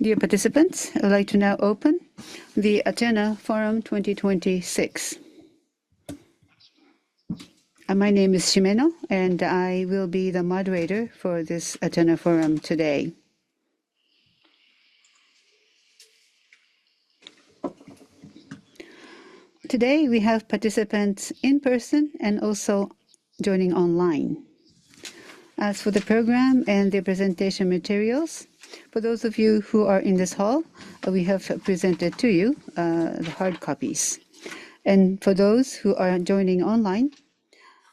Dear participants, I'd like to now open the ATENA Forum 2026. My name is Shimeno, and I will be the moderator for this ATENA Forum today. Today, we have participants in person and also joining online. As for the program and the presentation materials, for those of you who are in this hall, we have presented to you the hard copies. And for those who are joining online,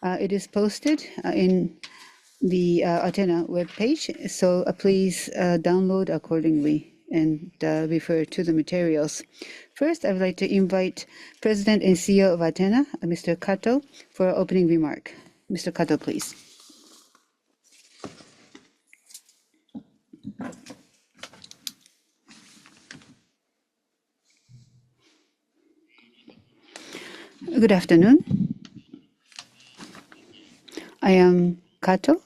it is posted in the ATENA webpage, so please download accordingly and refer to the materials. First, I would like to invite President and CEO of ATENA, Mr. Kato, for an opening remark. Mr. Kato, please. Good afternoon. I am Kato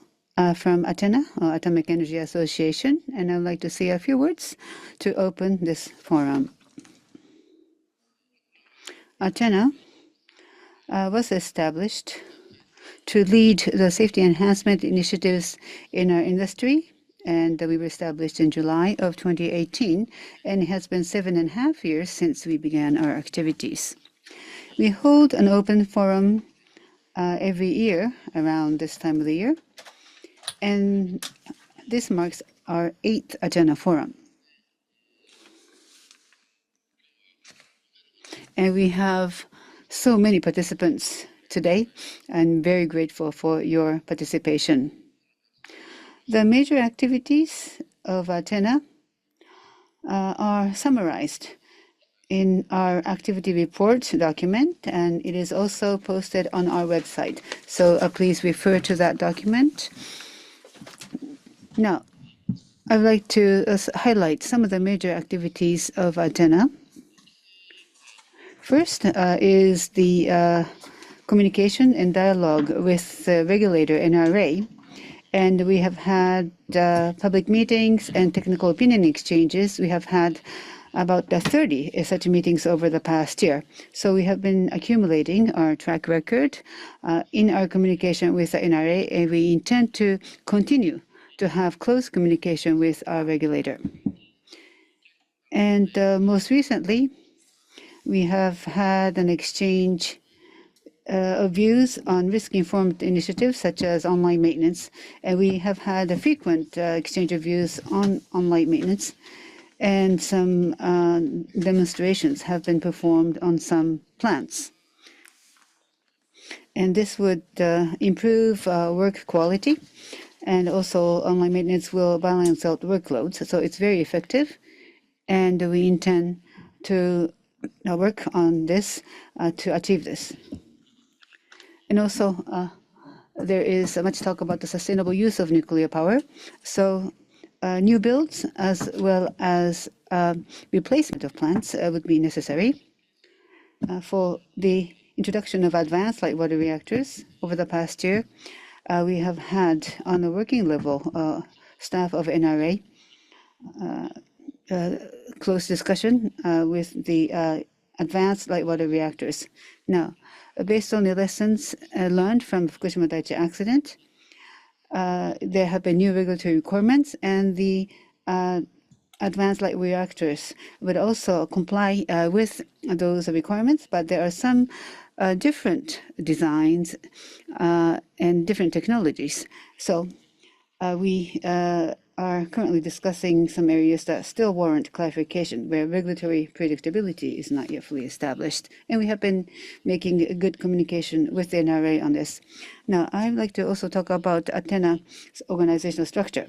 from ATENA, or Atomic Energy Association, and I would like to say a few words to open this forum. ATENA was established to lead the safety enhancement initiatives in our industry, and we were established in July of 2018, and it has been 7.5 years since we began our activities. We hold an open forum every year around this time of the year, and this marks our 8th ATENA Forum. And we have so many participants today. I'm very grateful for your participation. The major activities of ATENA are summarized in our activity report document, and it is also posted on our website. So please refer to that document. Now, I would like to highlight some of the major activities of ATENA. First is the communication and dialogue with the regulator NRA, and we have had public meetings and technical opinion exchanges. We have had about 30 such meetings over the past year. So we have been accumulating our track record in our communication with the NRA, and we intend to continue to have close communication with our regulator. And most recently, we have had an exchange of views on risk-informed initiatives such as online maintenance, and we have had a frequent exchange of views on online maintenance, and some demonstrations have been performed on some plants. And this would improve work quality, and also online maintenance will balance out workloads, so it's very effective, and we intend to work on this to achieve this. And also, there is much talk about the sustainable use of nuclear power, so new builds as well as replacement of plants would be necessary. For the introduction of advanced light water reactors over the past year, we have had on a working level staff of NRA close discussion with the advanced light water reactors. Now, based on the lessons learned from Fukushima Daiichi accident, there have been new regulatory requirements, and the advanced light reactors would also comply with those requirements, but there are some different designs and different technologies. So we are currently discussing some areas that still warrant clarification, where regulatory predictability is not yet fully established. And we have been making good communication with the NRA on this. Now, I'd like to also talk about ATENA's organizational structure.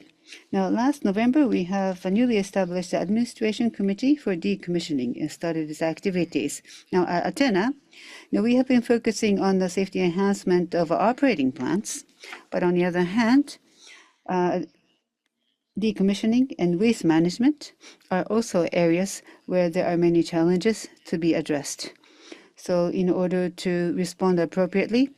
Now, last November, we have a newly established Administration Committee for Decommissioning and started its activities. Now, at ATENA, we have been focusing on the safety enhancement of operating plants, but on the other hand, decommissioning and waste management are also areas where there are many challenges to be addressed. So in order to respond appropriately,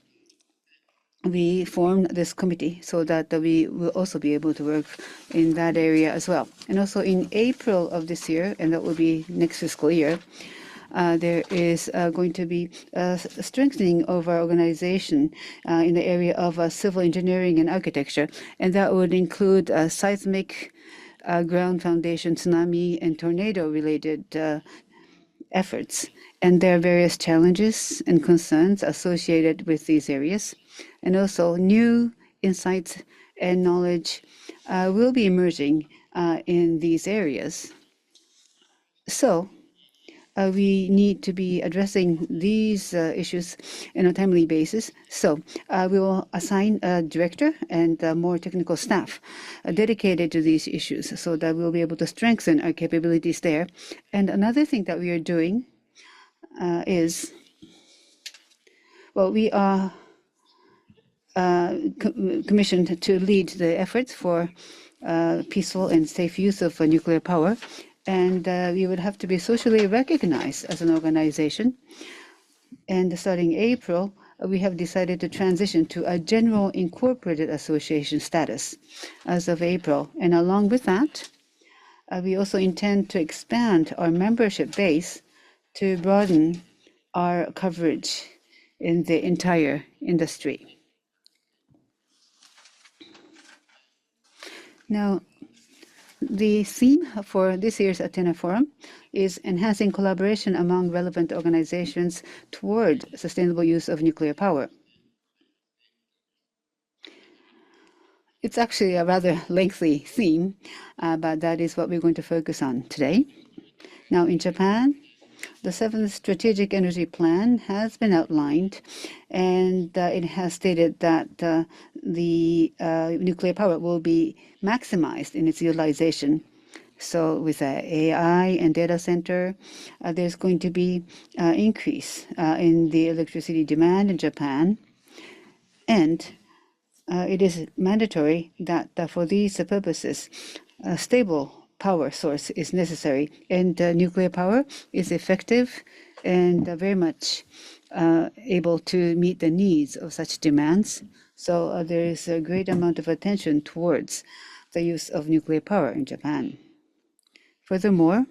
we formed this committee so that we will also be able to work in that area as well. And also in April of this year, and that will be next fiscal year, there is going to be a strengthening of our organization in the area of civil engineering and architecture, and that would include seismic, ground foundation, tsunami, and tornado-related efforts. And there are various challenges and concerns associated with these areas. And also new insights and knowledge will be emerging in these areas. So we need to be addressing these issues on a timely basis. So we will assign a director and more technical staff dedicated to these issues so that we'll be able to strengthen our capabilities there. And another thing that we are doing is, well, we are commissioned to lead the efforts for peaceful and safe use of nuclear power. And we would have to be socially recognized as an organization. And starting April, we have decided to transition to a general incorporated association status as of April. And along with that, we also intend to expand our membership base to broaden our coverage in the entire industry. Now, the theme for this year's ATENA Forum is enhancing collaboration among relevant organizations toward sustainable use of nuclear power. It's actually a rather lengthy theme, but that is what we're going to focus on today. Now, in Japan, the 7th Strategic Energy Plan has been outlined, and it has stated that the nuclear power will be maximized in its utilization. So with AI and data center, there's going to be an increase in the electricity demand in Japan. And it is mandatory that for these purposes, a stable power source is necessary, and nuclear power is effective and very much able to meet the needs of such demands. So there is a great amount of attention towards the use of nuclear power in Japan. Furthermore,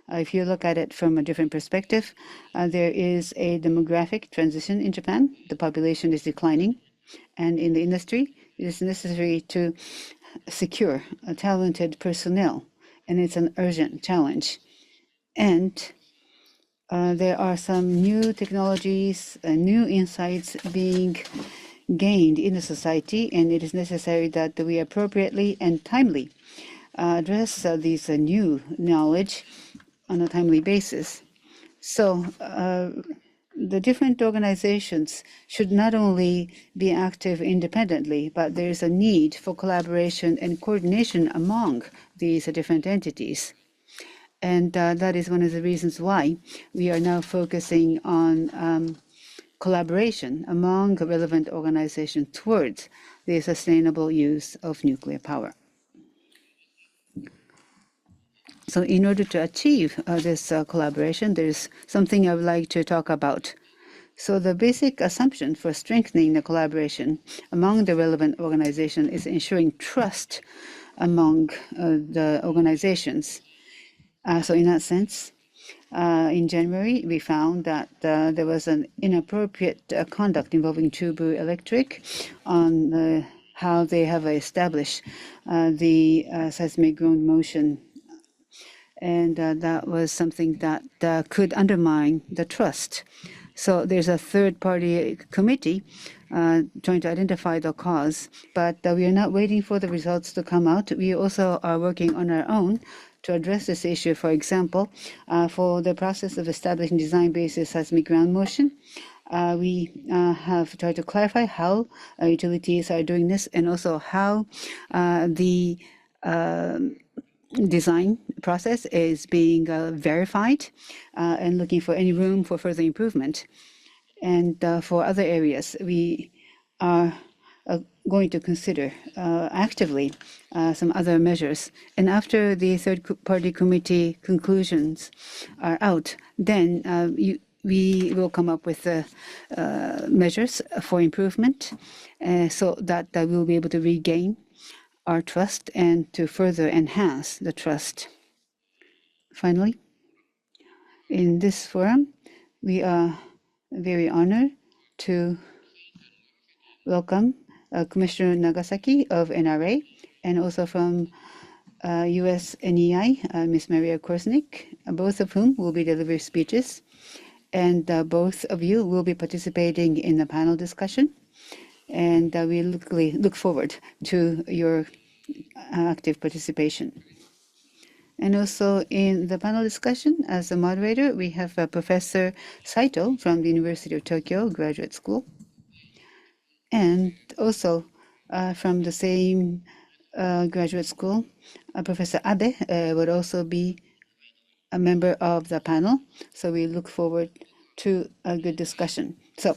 if you look at it from a different perspective, there is a demographic transition in Japan. The population is declining, and in the industry, it is necessary to secure talented personnel, and it's an urgent challenge. And there are some new technologies, new insights being gained in the society, and it is necessary that we appropriately and timely address these new knowledge on a timely basis. So the different organizations should not only be active independently, but there is a need for collaboration and coordination among these different entities. And that is one of the reasons why we are now focusing on collaboration among relevant organizations towards the sustainable use of nuclear power. So in order to achieve this collaboration, there's something I would like to talk about. So the basic assumption for strengthening the collaboration among the relevant organization is ensuring trust among the organizations. So in that sense, in January, we found that there was an inappropriate conduct involving Chubu Electric on how they have established the seismic ground motion. And that was something that could undermine the trust. So there's a third-party committee trying to identify the cause, but we are not waiting for the results to come out. We also are working on our own to address this issue. For example, for the process of establishing design-basis seismic ground motion, we have tried to clarify how utilities are doing this, and also how the design process is being verified, and looking for any room for further improvement. And for other areas, we are going to consider actively some other measures. And after the third-party committee conclusions are out, then we will come up with measures for improvement so that we will be able to regain our trust and to further enhance the trust. Finally, in this forum, we are very honored to welcome Commissioner Nagasaki of NRA, and also from US NEI, Ms. Maria Korsnick, both of whom will be delivering speeches. And both of you will be participating in the panel discussion. And we look forward to your active participation. And also in the panel discussion, as a moderator, we have Professor Saito from the University of Tokyo Graduate School. And also from the same graduate school, Professor Abe would also be a member of the panel. So we look forward to a good discussion. So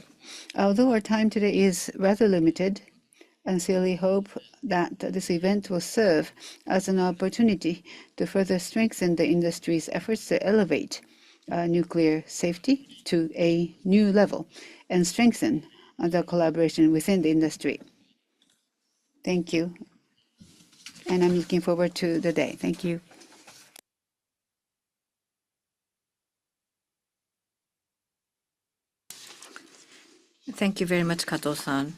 although our time today is rather limited, I sincerely hope that this event will serve as an opportunity to further strengthen the industry's efforts to elevate nuclear safety to a new level and strengthen the collaboration within the industry. Thank you. And I'm looking forward to the day. Thank you. Thank you very much, Kato-san.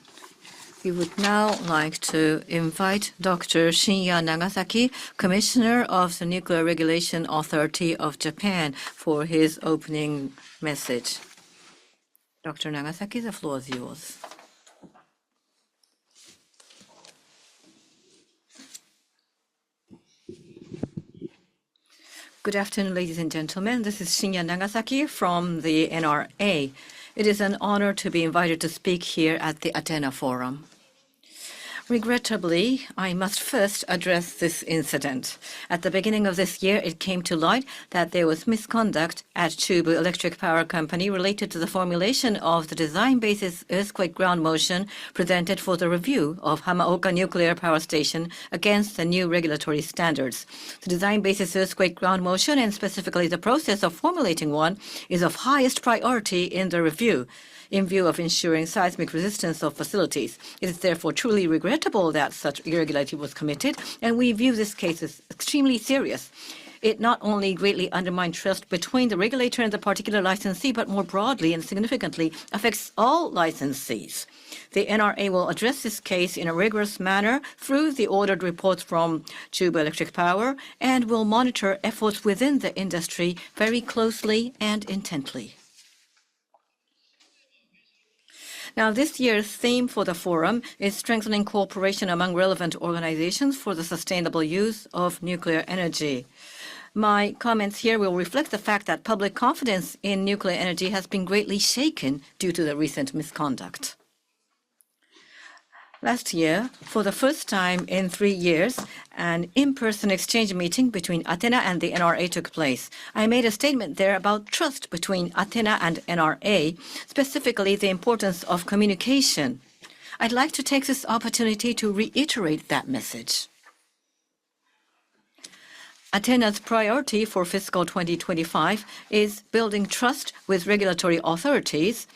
We would now like to invite Dr. Shinya Nagasaki, Commissioner of the Nuclear Regulation Authority of Japan, for his opening message. Dr. Nagasaki, the floor is yours. Good afternoon, ladies and gentlemen. This is Shinya Nagasaki from the NRA. It is an honor to be invited to speak here at the ATENA Forum. Regrettably, I must first address this incident. At the beginning of this year, it came to light that there was misconduct at Chubu Electric Power Company related to the formulation of the design basis earthquake ground motion presented for the review of Hamaoka Nuclear Power Station against the new regulatory standards. The design basis earthquake ground motion, and specifically the process of formulating one, is of highest priority in the review, in view of ensuring seismic resistance of facilities. It is therefore truly regrettable that such irregularity was committed, and we view this case as extremely serious. It not only greatly undermined trust between the regulator and the particular licensee, but more broadly and significantly affects all licensees. The NRA will address this case in a rigorous manner through the ordered reports from Chubu Electric Power, and will monitor efforts within the industry very closely and intently. Now, this year's theme for the forum is strengthening cooperation among relevant organizations for the sustainable use of nuclear energy. My comments here will reflect the fact that public confidence in nuclear energy has been greatly shaken due to the recent misconduct. Last year, for the first time in 3 years, an in-person exchange meeting between ATENA and the NRA took place. I made a statement there about trust between ATENA and NRA, specifically the importance of communication. I'd like to take this opportunity to reiterate that message. ATENA's priority for fiscal 2025 is building trust with regulatory authorities,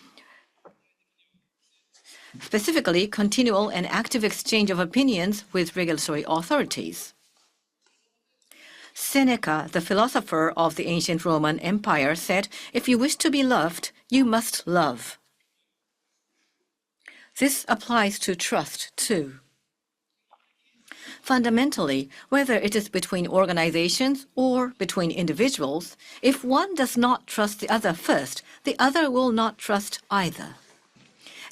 specifically continual and active exchange of opinions with regulatory authorities. Seneca, the philosopher of the ancient Roman Empire, said, "If you wish to be loved, you must love." This applies to trust, too. Fundamentally, whether it is between organizations or between individuals, if one does not trust the other first, the other will not trust either.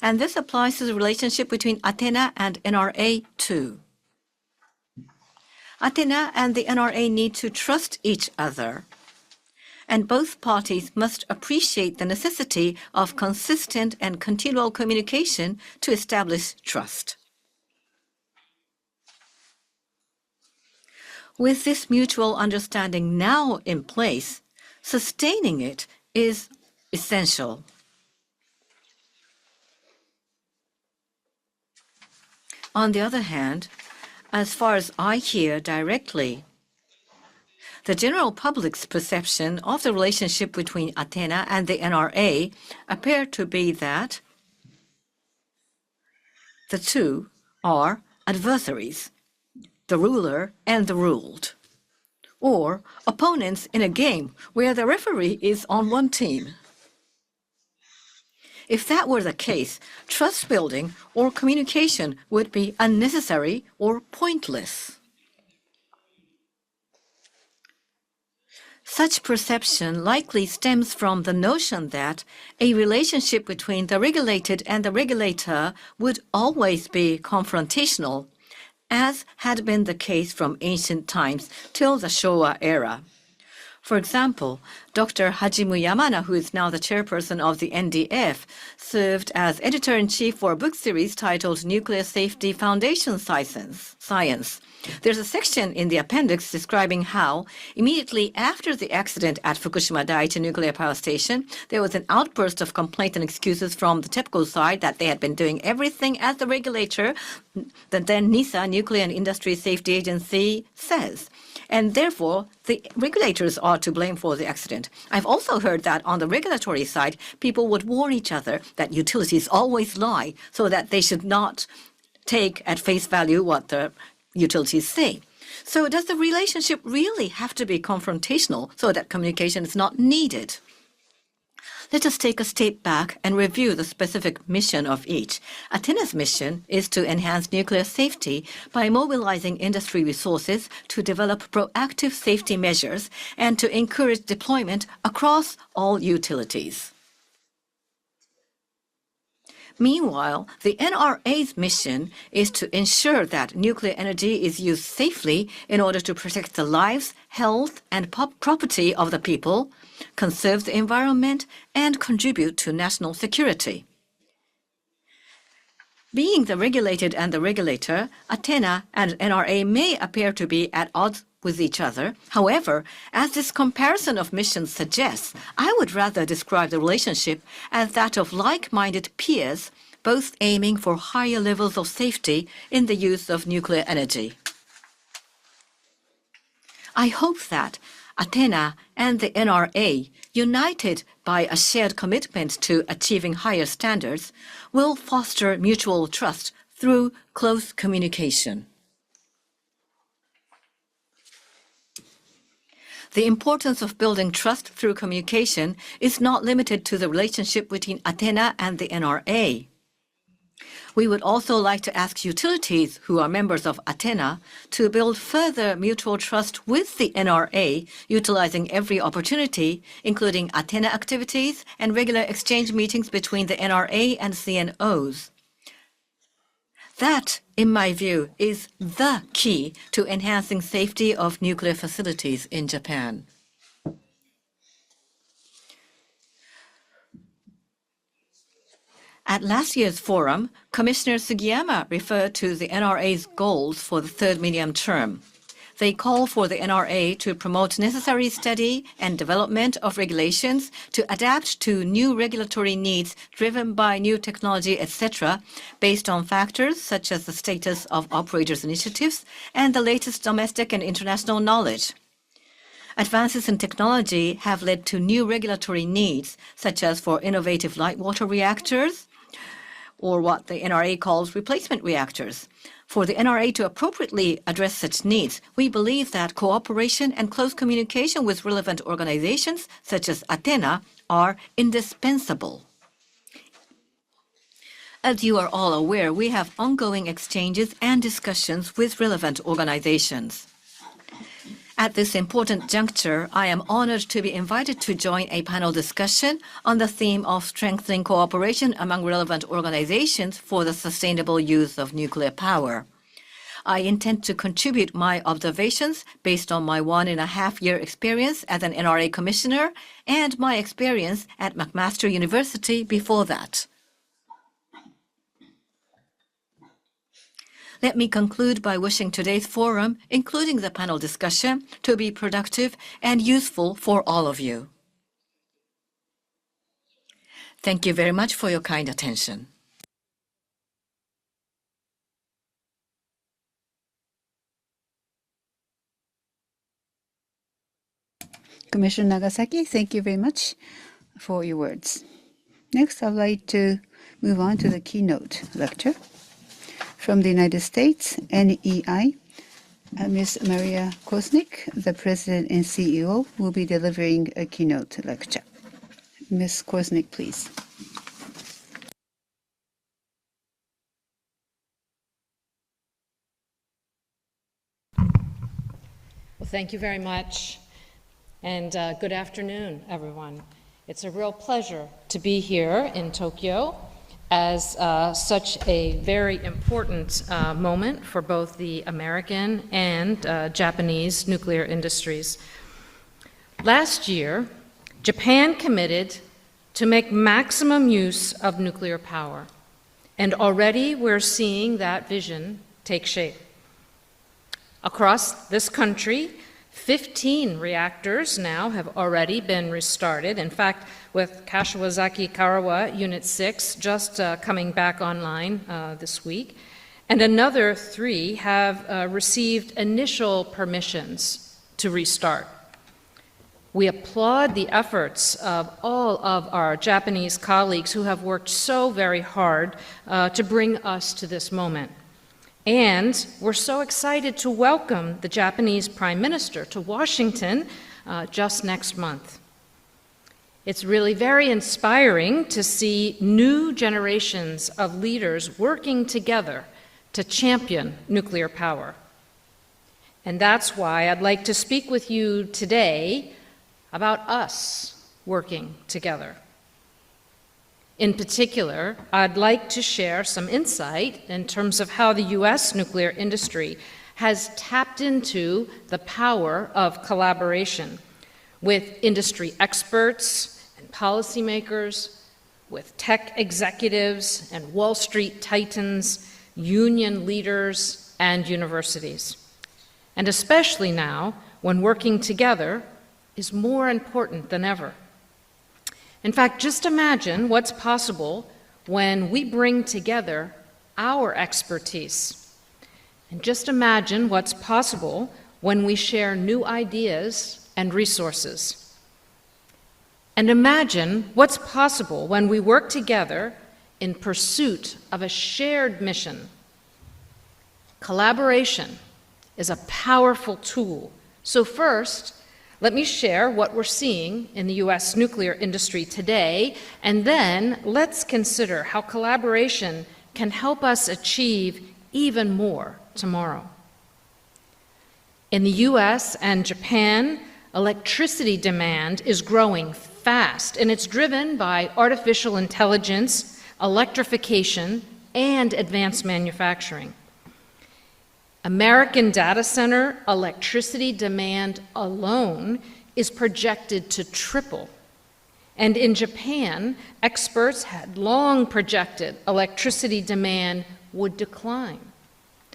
And this applies to the relationship between ATENA and NRA, too. ATENA and the NRA need to trust each other, and both parties must appreciate the necessity of consistent and continual communication to establish trust. With this mutual understanding now in place, sustaining it is essential. On the other hand, as far as I hear directly, The general public's perception of the relationship between ATENA and the NRA appear to be that the two are adversaries, the ruler and the ruled, or opponents in a game where the referee is on one team. If that were the case, trust building or communication would be unnecessary or pointless. Such perception likely stems from the notion that a relationship between the regulated and the regulator would always be confrontational, as had been the case from ancient times till the Showa era. For example, Dr. Hajimu Yamana, who is now the chairperson of the NDF, served as editor-in-chief for a book series titled Nuclear Safety Foundation Science. There's a section in the appendix describing how, immediately after the accident at Fukushima Daiichi nuclear power station, there was an outburst of complaint and excuses from the TEPCO side that they had been doing everything as the regulator, the then NISA, Nuclear and Industry Safety Agency, says. And therefore, the regulators are to blame for the accident. I've also heard that on the regulatory side, people would warn each other that utilities always lie, so that they should not take at face value what the utilities say. So does the relationship really have to be confrontational so that communication is not needed? Let us take a step back and review the specific mission of each. ATENA's mission is to enhance nuclear safety by mobilizing industry resources to develop proactive safety measures and to encourage deployment across all utilities. Meanwhile, the NRA's mission is to ensure that nuclear energy is used safely in order to protect the lives, health, and property of the people, conserve the environment, and contribute to national security. Being the regulated and the regulator, ATENA and NRA may appear to be at odds with each other. However, as this comparison of missions suggests, I would rather describe the relationship as that of like-minded peers, both aiming for higher levels of safety in the use of nuclear energy. I hope that ATENA and the NRA, united by a shared commitment to achieving higher standards, will foster mutual trust through close communication. The importance of building trust through communication is not limited to the relationship between ATENA and the NRA. We would also like to ask utilities who are members of ATENA to build further mutual trust with the NRA, utilizing every opportunity, including ATENA activities and regular exchange meetings between the NRA and CNOs. That, in my view, is the key to enhancing safety of nuclear facilities in Japan. At last year's forum, Commissioner Sugiyama referred to the NRA's goals for the third medium term. They call for the NRA to promote necessary study and development of regulations to adapt to new regulatory needs driven by new technology, etc., based on factors such as the status of operators' initiatives and the latest domestic and international knowledge. Advances in technology have led to new regulatory needs, such as for innovative light water reactors, or what the NRA calls replacement reactors. For the NRA to appropriately address such needs, we believe that cooperation and close communication with relevant organizations, such as ATENA, are indispensable. As you are all aware, we have ongoing exchanges and discussions with relevant organizations. At this important juncture, I am honored to be invited to join a panel discussion on the theme of strengthening cooperation among relevant organizations for the sustainable use of nuclear power. I intend to contribute my observations based on my 1.5-year experience as an NRA commissioner and my experience at McMaster University before that. Let me conclude by wishing today's forum, including the panel discussion, to be productive and useful for all of you. Thank you very much for your kind attention. Commissioner Nagasaki, thank you very much for your words. Next, I'd like to move on to the keynote lecture. From the United States, NEI, Ms. Maria Korsnick, the President and CEO, will be delivering a keynote lecture. Ms. Korsnick, please. Well, thank you very much, and good afternoon, everyone. It's a real pleasure to be here in Tokyo as such a very important moment for both the American and Japanese nuclear industries. Last year, Japan committed to make maximum use of nuclear power, and already we're seeing that vision take shape. Across this country, 15 reactors now have already been restarted. In fact, with Kashiwazaki Karawa Unit 6 just coming back online this week, and another 3 have received initial permissions to restart. We applaud the efforts of all of our Japanese colleagues who have worked so very hard to bring us to this moment. And we're so excited to welcome the Japanese Prime Minister to Washington just next month. It's really very inspiring to see new generations of leaders working together to champion nuclear power. And that's why I'd like to speak with you today about us working together. In particular, I'd like to share some insight in terms of how the U.S. nuclear industry has tapped into the power of collaboration with industry experts and policymakers, with tech executives and Wall Street titans, union leaders, and universities. And especially now, when working together is more important than ever. In fact, just imagine what's possible when we bring together our expertise. And just imagine what's possible when we share new ideas and resources. And imagine what's possible when we work together in pursuit of a shared mission. Collaboration is a powerful tool. So first, let me share what we're seeing in the U.S. nuclear industry today, and then let's consider how collaboration can help us achieve even more tomorrow. In the U.S. and Japan, electricity demand is growing fast, and it's driven by artificial intelligence, electrification, and advanced manufacturing. American data center electricity demand alone is projected to triple. And in Japan, experts had long projected electricity demand would decline.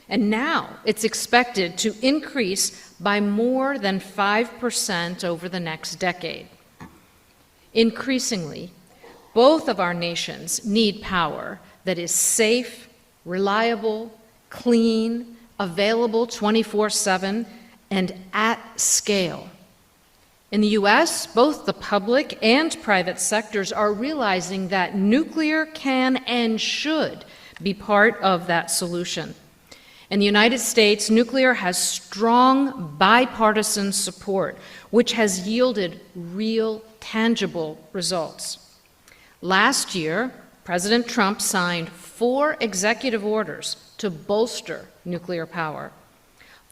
And now it's expected to increase by more than 5% over the next decade. Increasingly, both of our nations need power that is safe, reliable, clean, available 24/7, and at scale. In the U.S., both the public and private sectors are realizing that nuclear can and should be part of that solution. In the United States, nuclear has strong bipartisan support, which has yielded real, tangible results. Last year, President Trump signed 4 executive orders to bolster nuclear power.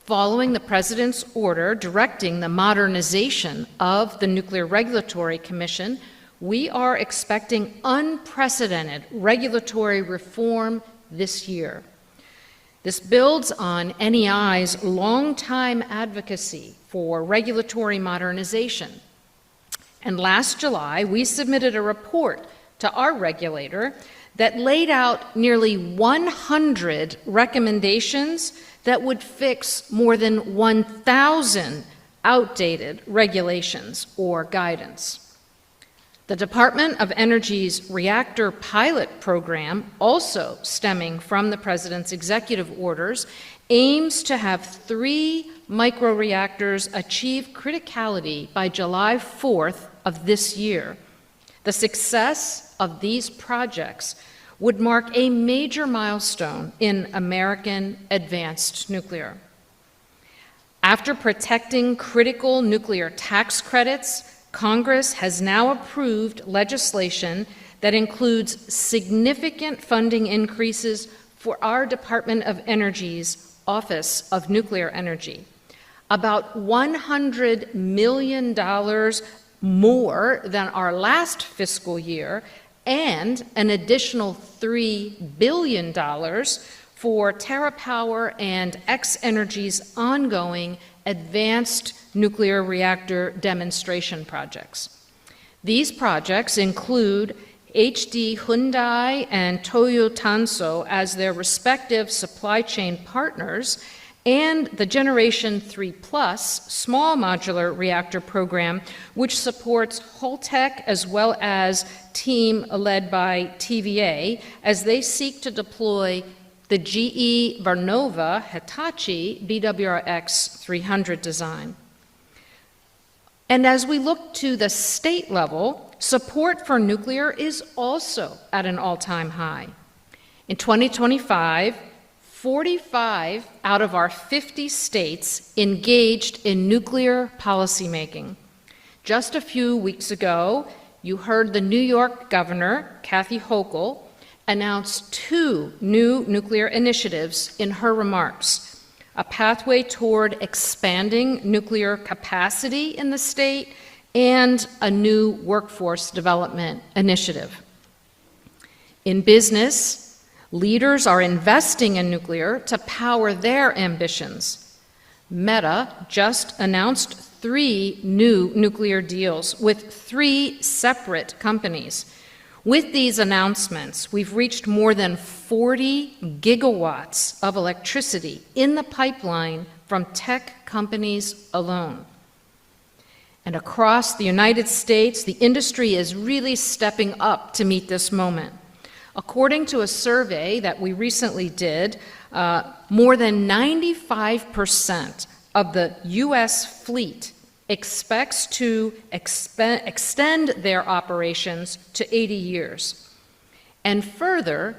Following the president's order directing the modernization of the Nuclear Regulatory Commission, we are expecting unprecedented regulatory reform this year. This builds on NEI's longtime advocacy for regulatory modernization. And last July, we submitted a report to our regulator that laid out nearly 100 recommendations that would fix more than 1,000 outdated regulations or guidance. The Department of Energy's reactor pilot program, also stemming from the President's executive orders, aims to have 3 microreactors achieve criticality by July 4th of this year. The success of these projects would mark a major milestone in American advanced nuclear. After protecting critical nuclear tax credits, Congress has now approved legislation that includes significant funding increases for our Department of Energy's Office of Nuclear Energy. About $100 million more than our last fiscal year, and an additional $3 billion for TerraPower and X-Energy's ongoing advanced nuclear reactor demonstration projects. These projects include HD Hyundai and Toyo Tanso as their respective supply chain partners, and the Generation 3 Plus small modular reactor program, which supports Holtec as well as team led by TVA as they seek to deploy the GE Vernova Hitachi BWRX 300 design. And as we look to the state level, support for nuclear is also at an all-time high. In 2025, 45 out of our 50 states engaged in nuclear policymaking. Just a few weeks ago, you heard the New York Governor, Kathy Hochul, announce 2 new nuclear initiatives in her remarks: a pathway toward expanding nuclear capacity in the state and a new workforce development initiative. In business, leaders are investing in nuclear to power their ambitions. Meta just announced 3 new nuclear deals with 3 separate companies. With these announcements, we've reached more than 40 gigawatts of electricity in the pipeline from tech companies alone. And across the United States, the industry is really stepping up to meet this moment. According to a survey that we recently did, more than 95% of the U.S. fleet expects to extend their operations to 80 years. And further,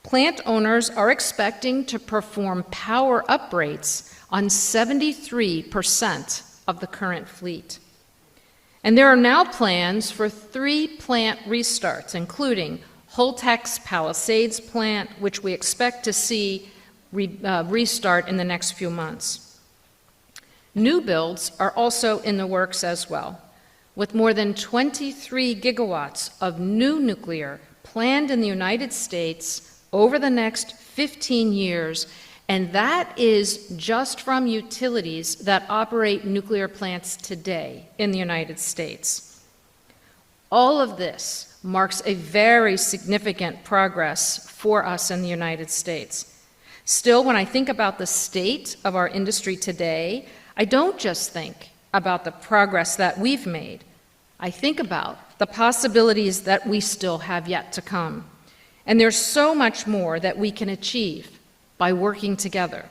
plant owners are expecting to perform power uprates on 73% of the current fleet. And there are now plans for 3 plant restarts, including Holtec's Palisades plant, which we expect to see restart in the next few months. New builds are also in the works as well, with more than 23 gigawatts of new nuclear planned in the United States over the next 15 years, and that is just from utilities that operate nuclear plants today in the United States. All of this marks a very significant progress for us in the United States. Still, when I think about the state of our industry today, I don't just think about the progress that we've made. I think about the possibilities that we still have yet to come. And there's so much more that we can achieve by working together.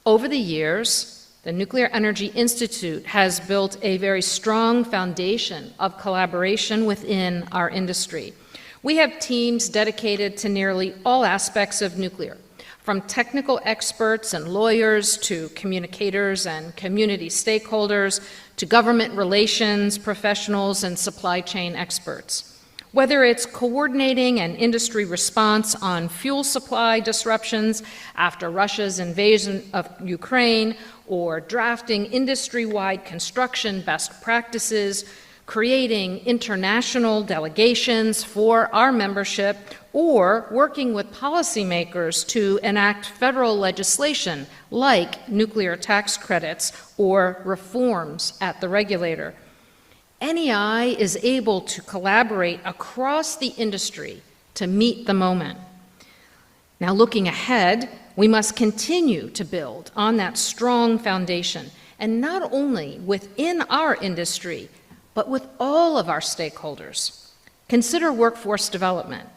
Over the years, the Nuclear Energy Institute has built a very strong foundation of collaboration within our industry. We have teams dedicated to nearly all aspects of nuclear, from technical experts and lawyers to communicators and community stakeholders to government relations professionals and supply chain experts. Whether it's coordinating an industry response on fuel supply disruptions after Russia's invasion of Ukraine, or drafting industry-wide construction best practices, creating international delegations for our membership, or working with policymakers to enact federal legislation like nuclear tax credits or reforms at the regulator. NEI is able to collaborate across the industry to meet the moment. Now, looking ahead, we must continue to build on that strong foundation, and not only within our industry, but with all of our stakeholders. Consider workforce development.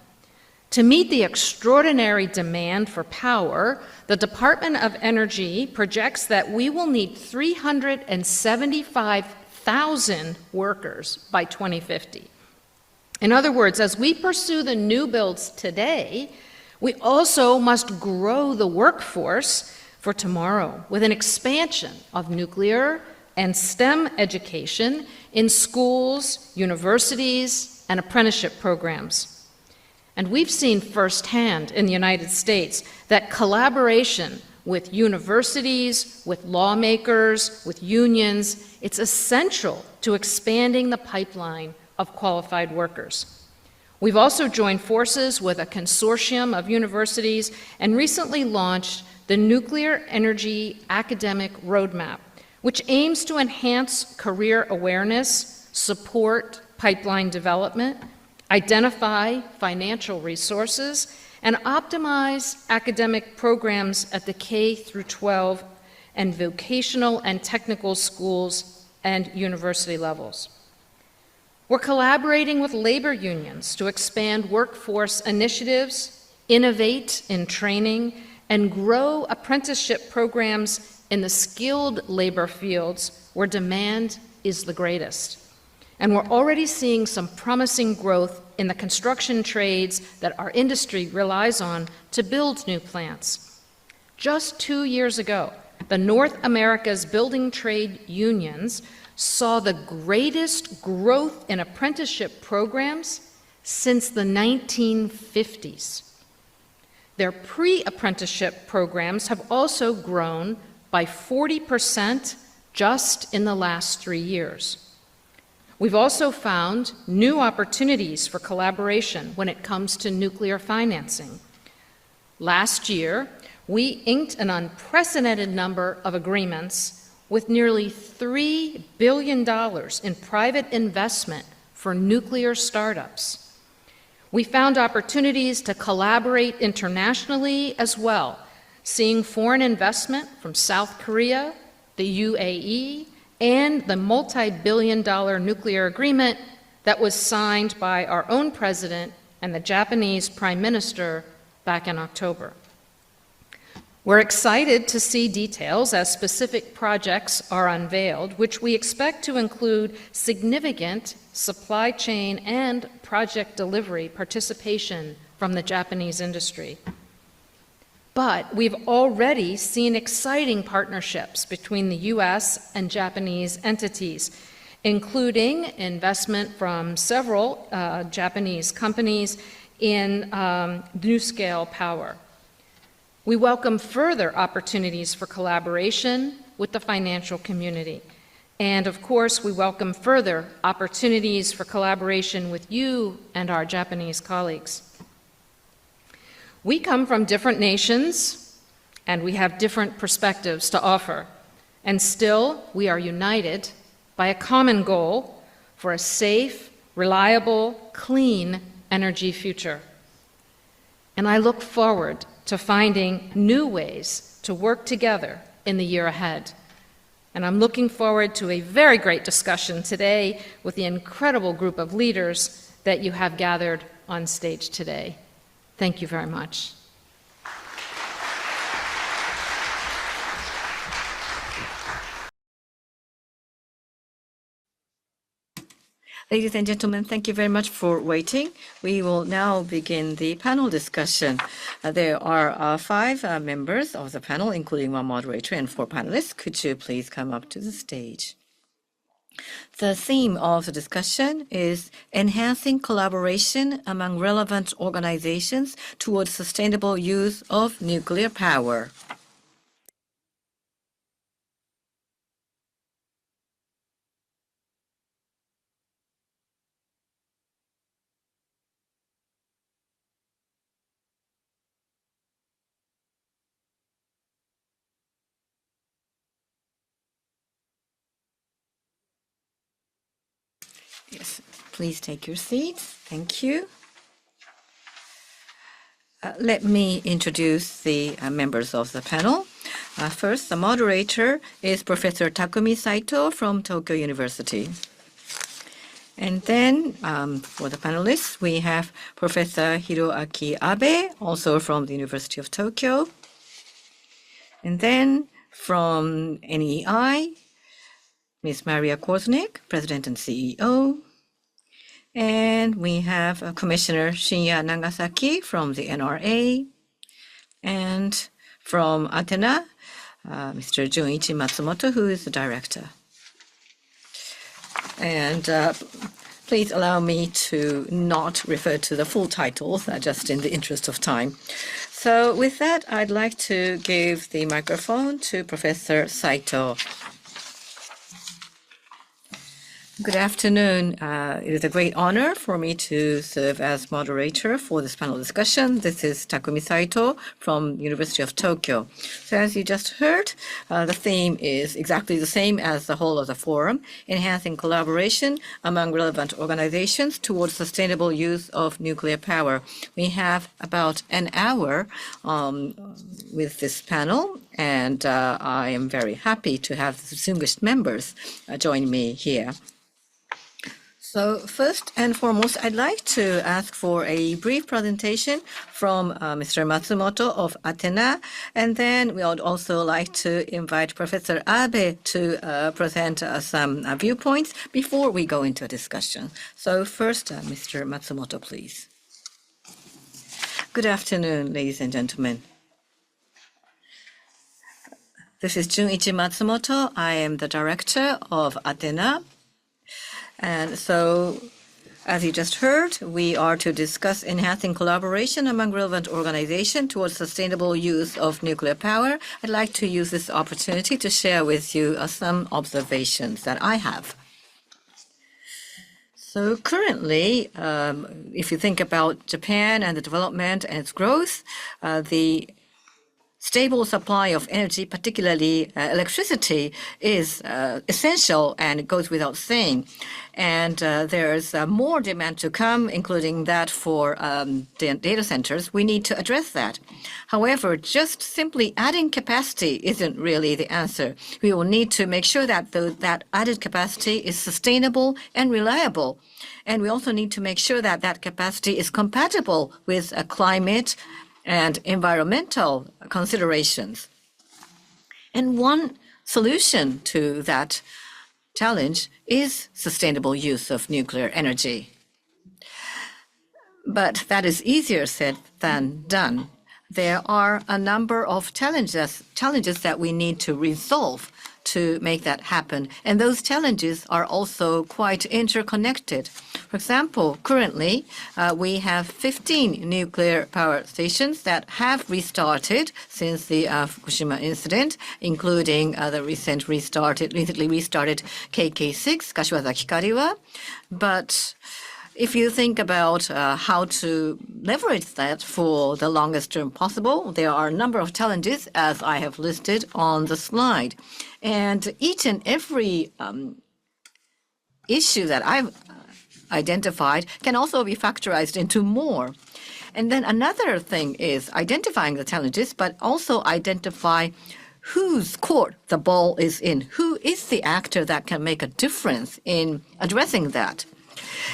To meet the extraordinary demand for power, the Department of Energy projects that we will need 375,000 workers by 2050. In other words, as we pursue the new builds today, we also must grow the workforce for tomorrow with an expansion of nuclear and STEM education in schools, universities, and apprenticeship programs. And we've seen firsthand in the United States that collaboration with universities, with lawmakers, with unions, it's essential to expanding the pipeline of qualified workers. We've also joined forces with a consortium of universities and recently launched the Nuclear Energy Academic Roadmap, which aims to enhance career awareness, support pipeline development, identify financial resources, and optimize academic programs at the K through 12 and vocational and technical schools and university levels. We're collaborating with labor unions to expand workforce initiatives, innovate in training, and grow apprenticeship programs in the skilled labor fields where demand is the greatest. And we're already seeing some promising growth in the construction trades that our industry relies on to build new plants. Just 2 years ago, the North America's building trade unions saw the greatest growth in apprenticeship programs since the 1950s. Their pre-apprenticeship programs have also grown by 40% just in the last 3 years. We've also found new opportunities for collaboration when it comes to nuclear financing. Last year, we inked an unprecedented number of agreements with nearly $3 billion in private investment for nuclear startups. We found opportunities to collaborate internationally as well, seeing foreign investment from South Korea, the UAE, and the multi-billion-dollar nuclear agreement that was signed by our own president and the Japanese Prime Minister back in October. We're excited to see details as specific projects are unveiled, which we expect to include significant supply chain and project delivery participation from the Japanese industry. But we've already seen exciting partnerships between the U.S. and Japanese entities, including investment from several Japanese companies in NuScale Power. We welcome further opportunities for collaboration with the financial community. And of course, we welcome further opportunities for collaboration with you and our Japanese colleagues. We come from different nations, and we have different perspectives to offer. And still, we are united by a common goal for a safe, reliable, clean energy future. And I look forward to finding new ways to work together in the year ahead. And I'm looking forward to a very great discussion today with the incredible group of leaders that you have gathered on stage today. Thank you very much. Ladies and gentlemen, thank you very much for waiting. We will now begin the panel discussion. There are 5 members of the panel, including 1 moderator and 4 panelists. Could you please come up to the stage? The theme of the discussion is enhancing collaboration among relevant organizations towards sustainable use of nuclear power. Yes, please take your seats. Thank you. Let me introduce the members of the panel. First, the moderator is Professor Takumi Saito from Tokyo University. And then for the panelists, we have Professor Hiroaki Abe, also from the University of Tokyo. And then from NEI, Ms. Maria Korsnick, President and CEO. And we have Commissioner Shinya Nagasaki from the NRA. And from ATENA, Mr. Junichi Matsumoto, who is the director. And please allow me to not refer to the full titles, just in the interest of time. So with that, I'd like to give the microphone to Professor Saito. Good afternoon. It is a great honor for me to serve as moderator for this panel discussion. This is Takumi Saito from University of Tokyo. So as you just heard, the theme is exactly the same as the whole of the forum, enhancing collaboration among relevant organizations towards sustainable use of nuclear power. We have about an hour with this panel, and I am very happy to have the distinguished members join me here. So first and foremost, I'd like to ask for a brief presentation from Mr. Matsumoto of ATENA, and then we would also like to invite Professor Abe to present some viewpoints before we go into a discussion. So first, Mr. Matsumoto, please. Good afternoon, ladies and gentlemen. This is Junichi Matsumoto. I am the director of ATENA. And so, as you just heard, we are to discuss enhancing collaboration among relevant organizations towards sustainable use of nuclear power. I'd like to use this opportunity to share with you some observations that I have. So currently, if you think about Japan and the development and its growth, the stable supply of energy, particularly electricity, is essential, and it goes without saying. And there's more demand to come, including that for data centers. We need to address that. However, just simply adding capacity isn't really the answer. We will need to make sure that that added capacity is sustainable and reliable. And we also need to make sure that that capacity is compatible with climate and environmental considerations. And one solution to that challenge is sustainable use of nuclear energy. But that is easier said than done. There are a number of challenges that we need to resolve to make that happen. And those challenges are also quite interconnected. For example, currently, we have 15 nuclear power stations that have restarted since the Fukushima incident, including the recently restarted KK6, Kashiwazaki Kariwa. But if you think about how to leverage that for the longest term possible, there are a number of challenges, as I have listed on the slide. And each and every issue that I've identified can also be factorized into more. And then another thing is identifying the challenges, but also identify whose court the ball is in. Who is the actor that can make a difference in addressing that?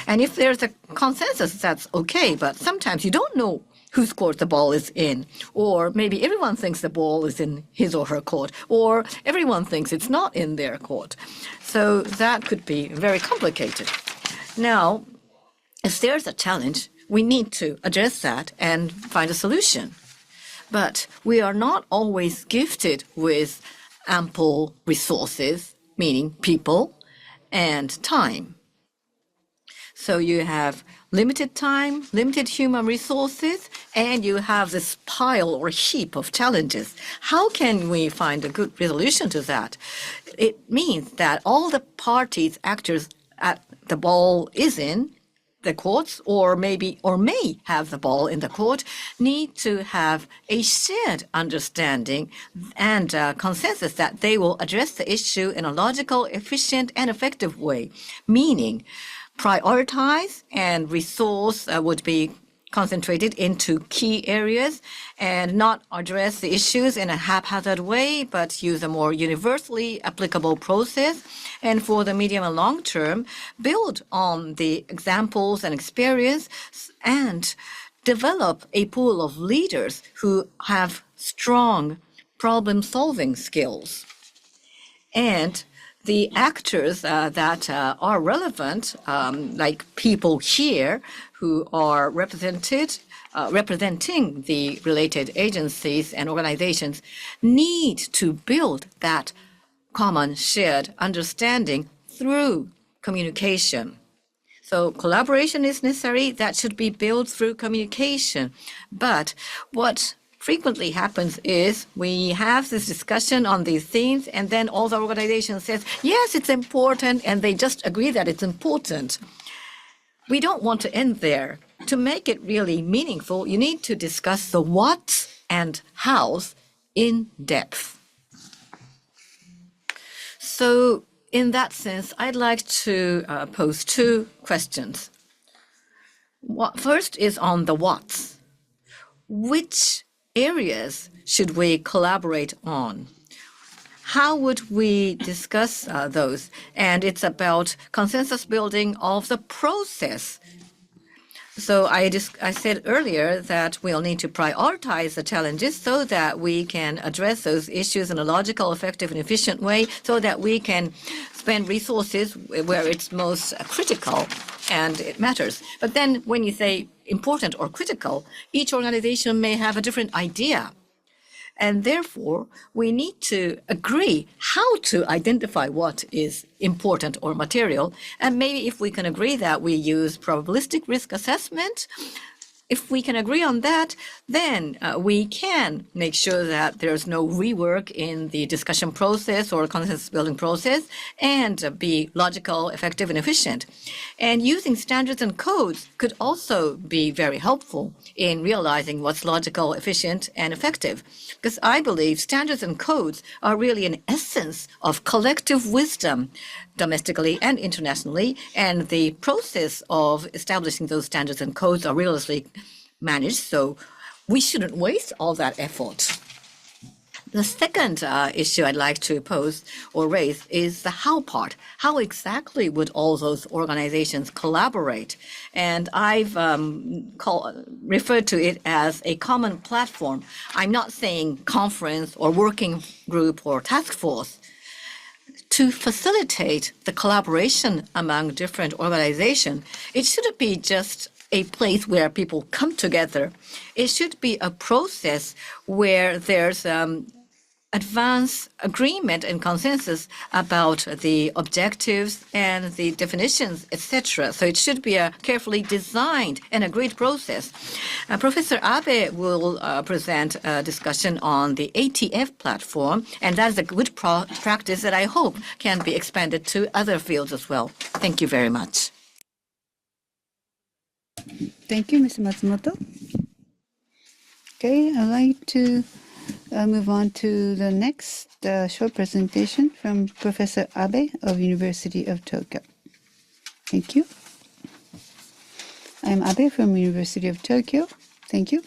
And if there's a consensus, that's okay, but sometimes you don't know whose court the ball is in. Or maybe everyone thinks the ball is in his or her court, or everyone thinks it's not in their court. So that could be very complicated. Now, if there's a challenge, we need to address that and find a solution. But we are not always gifted with ample resources, meaning people and time. So you have limited time, limited human resources, and you have this pile or heap of challenges. How can we find a good resolution to that? It means that all the parties, actors at the ball is in the courts, or may have the ball in the court, need to have a shared understanding and consensus that they will address the issue in a logical, efficient, and effective way, meaning prioritize and resource would be concentrated into key areas and not address the issues in a haphazard way, but use a more universally applicable process. And for the medium and long term, build on the examples and experience and develop a pool of leaders who have strong problem-solving skills. And the actors that are relevant, like people here who are representing the related agencies and organizations, need to build that common shared understanding through communication. So collaboration is necessary. That should be built through communication. But what frequently happens is we have this discussion on these themes, and then all the organization says, yes, it's important, and they just agree that it's important. We don't want to end there. To make it really meaningful, you need to discuss the what and hows in depth. So in that sense, I'd like to pose two questions. First is on the what's. Which areas should we collaborate on? How would we discuss those? And it's about consensus building of the process. So I said earlier that we'll need to prioritize the challenges so that we can address those issues in a logical, effective, and efficient way so that we can spend resources where it's most critical and it matters. But then when you say important or critical, each organization may have a different idea. And therefore, we need to agree how to identify what is important or material. And maybe if we can agree that we use probabilistic risk assessment, if we can agree on that, then we can make sure that there's no rework in the discussion process or consensus building process and be logical, effective, and efficient. And using standards and codes could also be very helpful in realizing what's logical, efficient, and effective. Because I believe standards and codes are really an essence of collective wisdom domestically and internationally, and the process of establishing those standards and codes are rigorously managed, so we shouldn't waste all that effort. The second issue I'd like to pose or raise is the how part. How exactly would all those organizations collaborate? And I've referred to it as a common platform. I'm not saying conference or working group or task force. To facilitate the collaboration among different organizations, it shouldn't be just a place where people come together. It should be a process where there's advanced agreement and consensus about the objectives and the definitions, etc. So it should be a carefully designed and agreed process. Professor Abe will present a discussion on the ATF platform, and that's a good practice that I hope can be expanded to other fields as well. Thank you very much. Thank you, Mr. Matsumoto. Okay, I'd like to move on to the next short presentation from Professor Abe of University of Tokyo. Thank you. I'm Abe from University of Tokyo. Thank you.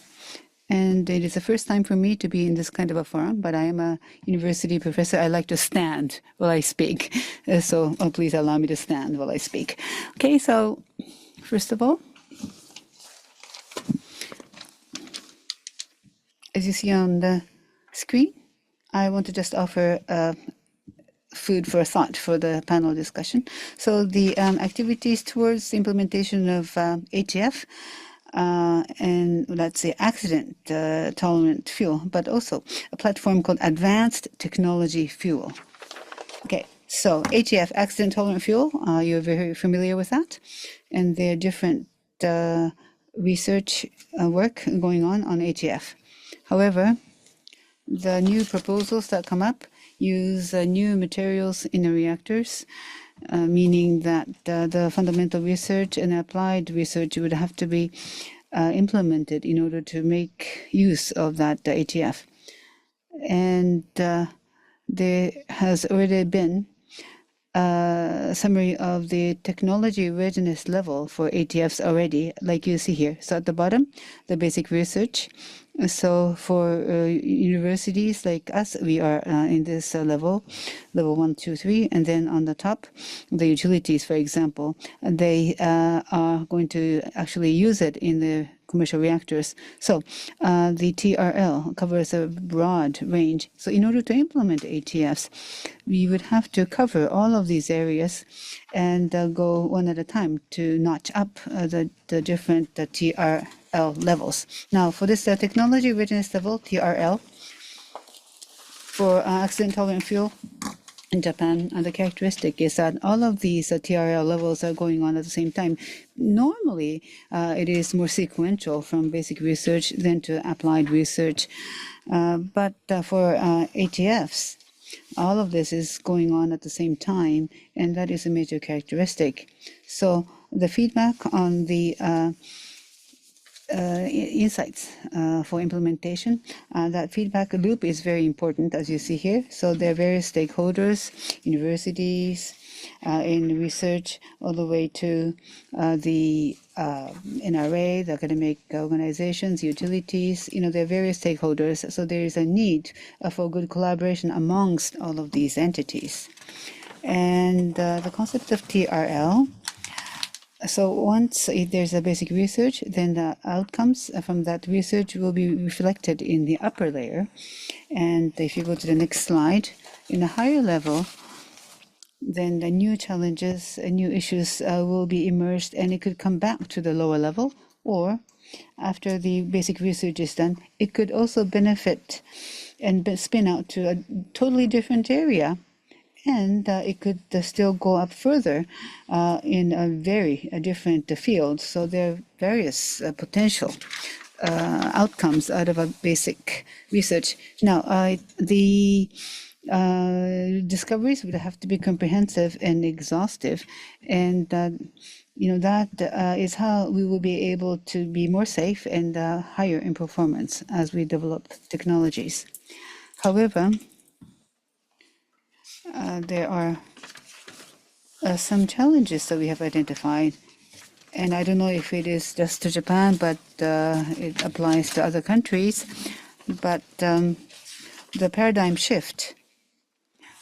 And it is the first time for me to be in this kind of a forum, but I am a university professor. I like to stand while I speak. So please allow me to stand while I speak. Okay, so first of all, as you see on the screen, I want to just offer food for thought for the panel discussion. So the activities towards the implementation of ATF and let's say accident tolerant fuel, but also a platform called Advanced Technology Fuel. Okay, so ATF, accident tolerant fuel, you're very familiar with that. And there are different research work going on ATF. However, the new proposals that come up use new materials in the reactors, meaning that the fundamental research and applied research would have to be implemented in order to make use of that ATF. And there has already been summary of the technology readiness level for ATFs already, like you see here. So at the bottom, the basic research. So for universities like us, we are in this level 1, 2, 3, and then on the top, the utilities, for example, they are going to actually use it in the commercial reactors. So the TRL covers a broad range. So in order to implement ATFs, we would have to cover all of these areas and go one at a time to notch up the different TRL levels. Now, for this technology readiness level, TRL, for accident-tolerant fuel in Japan, the characteristic is that all of these TRL levels are going on at the same time. Normally, it is more sequential from basic research than to applied research. But for ATFs, all of this is going on at the same time, and that is a major characteristic. So the feedback on the insights for implementation. That feedback loop is very important, as you see here. So there are various stakeholders, universities, in research, all the way to the NRA, the academic organizations, utilities. There are various stakeholders. So there is a need for good collaboration amongst all of these entities. And the concept of TRL. So once there's a basic research, then the outcomes from that research will be reflected in the upper layer. And if you go to the next slide, in a higher level, then the new challenges and new issues will be emerged, and it could come back to the lower level, or after the basic research is done, it could also benefit and spin out to a totally different area. And it could still go up further in a very different field. So there are various potential outcomes out of a basic research. Now, the discoveries would have to be comprehensive and exhaustive. And, that is how we will be able to be more safe and higher in performance as we develop technologies. However, there are some challenges that we have identified, and I don't know if it is just to Japan, but it applies to other countries. But the paradigm shift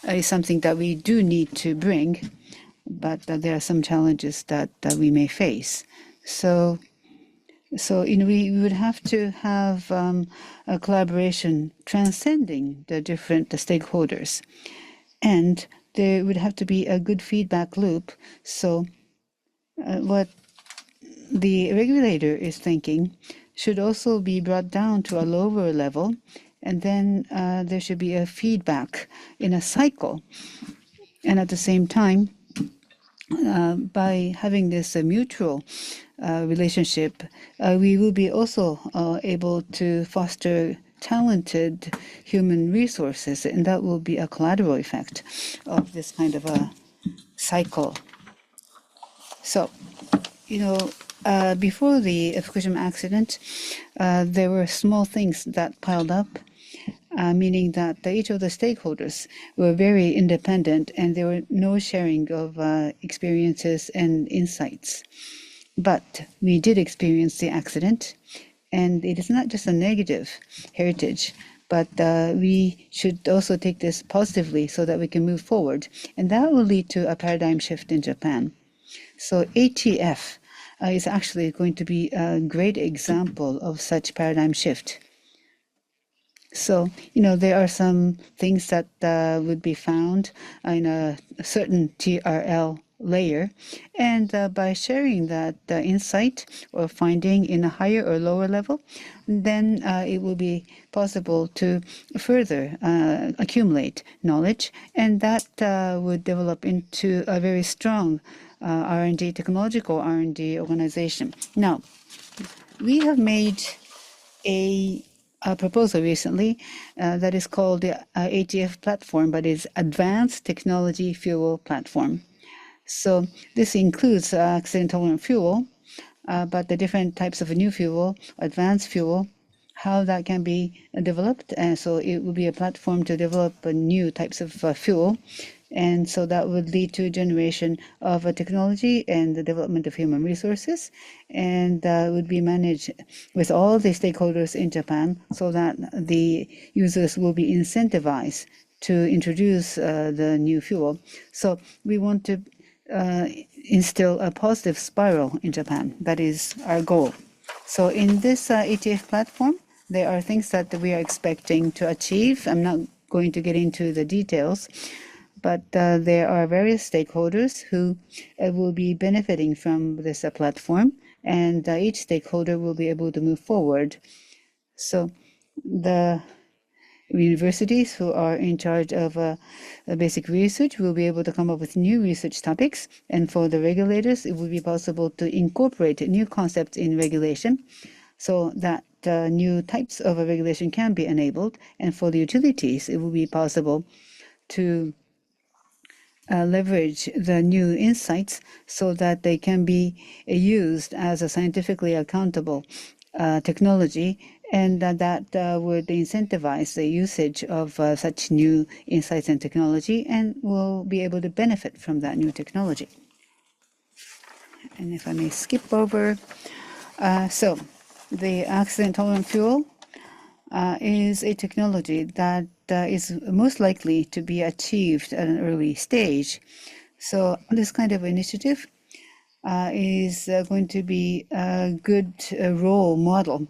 is something that we do need to bring, but there are some challenges that we may face. So we would have to have a collaboration transcending the different stakeholders. And there would have to be a good feedback loop. So what the regulator is thinking should also be brought down to a lower level. And then there should be a feedback in a cycle. And at the same time, by having this mutual relationship, we will be also able to foster talented human resources, and that will be a collateral effect of this kind of a cycle. So, before the Fukushima accident, there were small things that piled up, meaning that each of the stakeholders were very independent and there were no sharing of experiences and insights. But we did experience the accident, and it is not just a negative heritage, but we should also take this positively so that we can move forward. And that will lead to a paradigm shift in Japan. So ATF is actually going to be a great example of such paradigm shift. So, there are some things that would be found in a certain TRL layer, and by sharing that insight or finding in a higher or lower level, then it will be possible to further accumulate knowledge, and that would develop into a very strong R&D, technological R&D organization. Now, we have made a proposal recently that is called the ATF platform, but it's Advanced Technology Fuel Platform. So this includes accident-tolerant fuel, but the different types of new fuel, advanced fuel, how that can be developed. And so it will be a platform to develop new types of fuel And so that would lead to generation of a technology and the development of human resources, and would be managed with all the stakeholders in Japan so that the users will be incentivized to introduce the new fuel. So we want to instill a positive spiral in Japan. That is our goal. So in this ETF platform, there are things that we are expecting to achieve. I'm not going to get into the details, but there are various stakeholders who will be benefiting from this platform, and each stakeholder will be able to move forward. So the universities who are in charge of basic research will be able to come up with new research topics, and for the regulators, it will be possible to incorporate new concepts in regulation so that new types of regulation can be enabled. And for the utilities, it will be possible to leverage the new insights so that they can be used as a scientifically accountable technology, and that would incentivize the usage of such new insights and technology, and will be able to benefit from that new technology. And if I may skip over, so the accident-tolerant fuel is a technology that is most likely to be achieved at an early stage. So this kind of initiative is going to be a good role model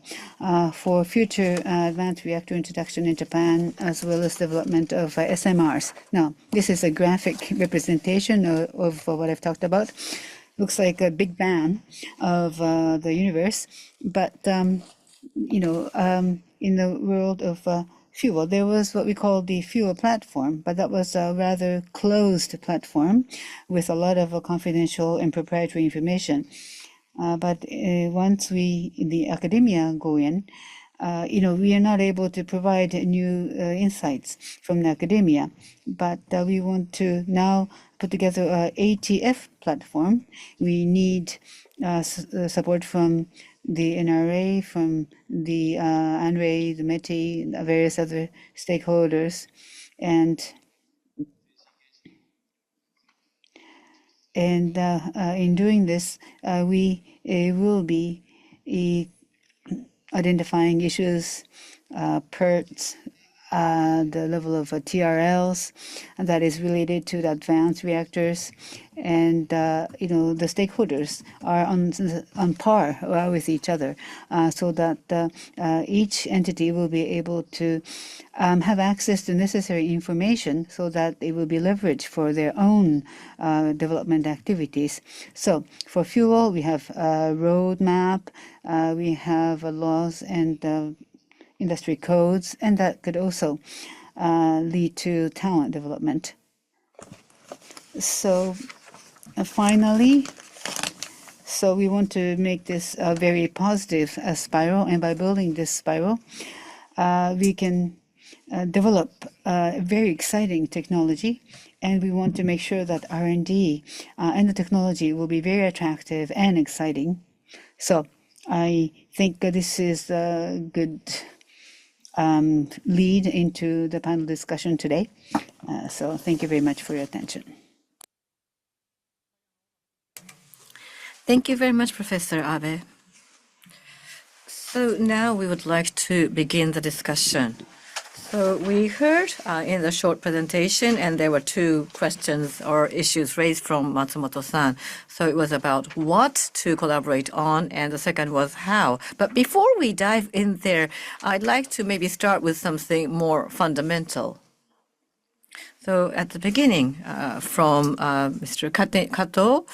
for future advanced reactor introduction in Japan, as well as development of SMRs. Now, this is a graphic representation of what I've talked about. Looks like a big bang of the universe, but you know, in the world of fuel, there was what we call the fuel platform, but that was a rather closed platform with a lot of confidential and proprietary information. But once we, in the academia, go in, you know, we are not able to provide new insights from the academia, but we want to now put together a ATF platform. We need support from the NRA, from the ANRE, the METI, various other stakeholders, and in doing this, we will be identifying issues, PERTs, the level of TRLs, and that is related to the advanced reactors, and you know, the stakeholders are on par with each other, so that each entity will be able to have access to necessary information so that it will be leveraged for their own development activities. So for fuel, we have a roadmap, we have laws and industry codes, and that could also lead to talent development. So finally, so we want to make this a very positive spiral, and by building this spiral, we can develop a very exciting technology, and we want to make sure that R&D and the technology will be very attractive and exciting. So I think this is a good lead into the panel discussion today. So thank you very much for your attention. Thank you very much, Professor Abe. So now we would like to begin the discussion. So we heard in the short presentation, and there were two questions or issues raised from Matsumoto-san. So it was about what to collaborate on, and the second was how. But before we dive in there, I'd like to maybe start with something more fundamental. So at the beginning, from Mr. Kato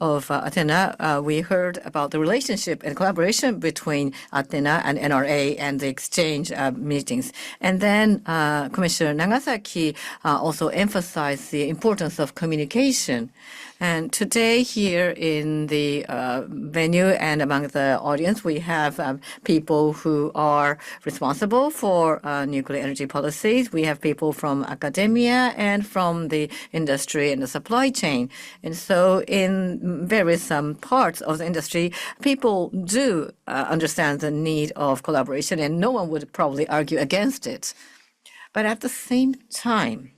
of ATENA, we heard about the relationship and collaboration between ATENA and NRA and the exchange meetings. And then Commissioner Nagasaki also emphasized the importance of communication. And today here in the venue and among the audience, we have people who are responsible for nuclear energy policies. We have people from academia and from the industry and the supply chain. And so in various parts of the industry, people do understand the need of collaboration, and no one would probably argue against it. But at the same time,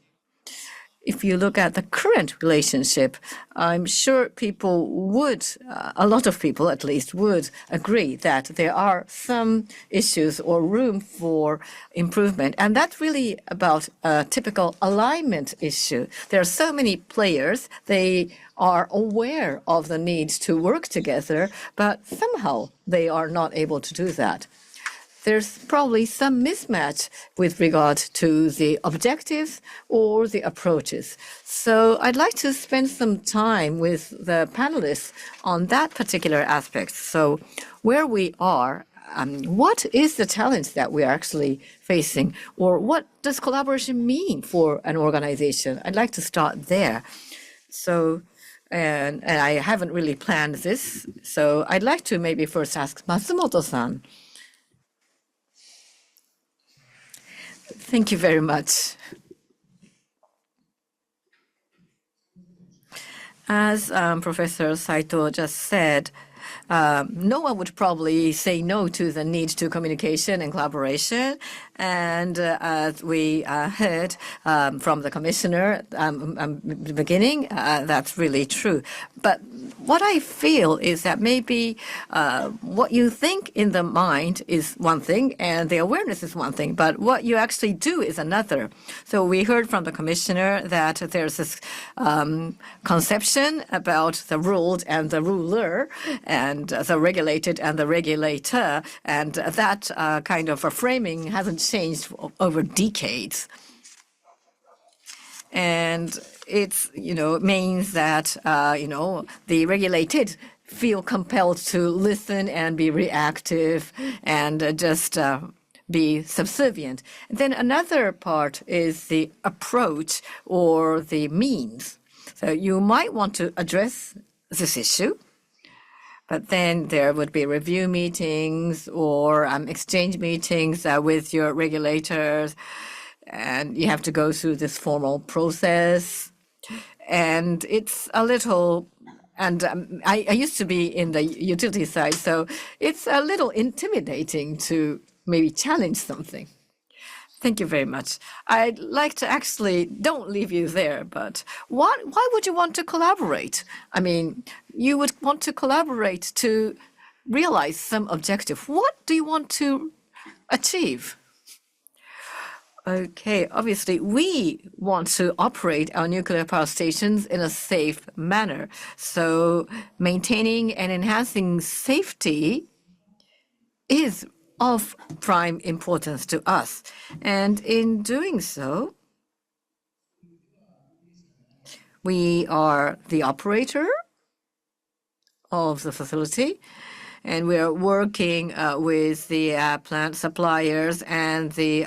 if you look at the current relationship, I'm sure people would, a lot of people at least, would agree that there are some issues or room for improvement. And that's really about a typical alignment issue. There are so many players, they are aware of the need to work together, but somehow they are not able to do that. There's probably some mismatch with regard to the objectives or the approaches. So I'd like to spend some time with the panelists on that particular aspect. So where we are, what is the challenge that we are actually facing, or what does collaboration mean for an organization? I'd like to start there. So, and I haven't really planned this, so I'd like to maybe first ask Matsumoto-san. Thank you very much. As Professor Saito just said, no one would probably say no to the need to communication and collaboration. And as we heard from the commissioner the beginning, that's really true. But what I feel is that maybe what you think in the mind is one thing, and the awareness is one thing, but what you actually do is another. So we heard from the commissioner that there's this conception about the ruled and the ruler, and the regulated and the regulator, and that kind of a framing hasn't changed over decades. And it's, means that, the regulated feel compelled to listen and be reactive and just be subservient. And then another part is the approach or the means. So you might want to address this issue, but then there would be review meetings or exchange meetings with your regulators, and you have to go through this formal process. And it's a little, and I used to be in the utility side, so it's a little intimidating to maybe challenge something. Thank you very much. I'd like to actually, don't leave you there, but why would you want to collaborate? I mean, you would want to collaborate to realize some objective. What do you want to achieve? Okay, obviously, we want to operate our nuclear power stations in a safe manner. So maintaining and enhancing safety is of prime importance to us. And in doing so, we are the operator of the facility, and we are working with the plant suppliers and the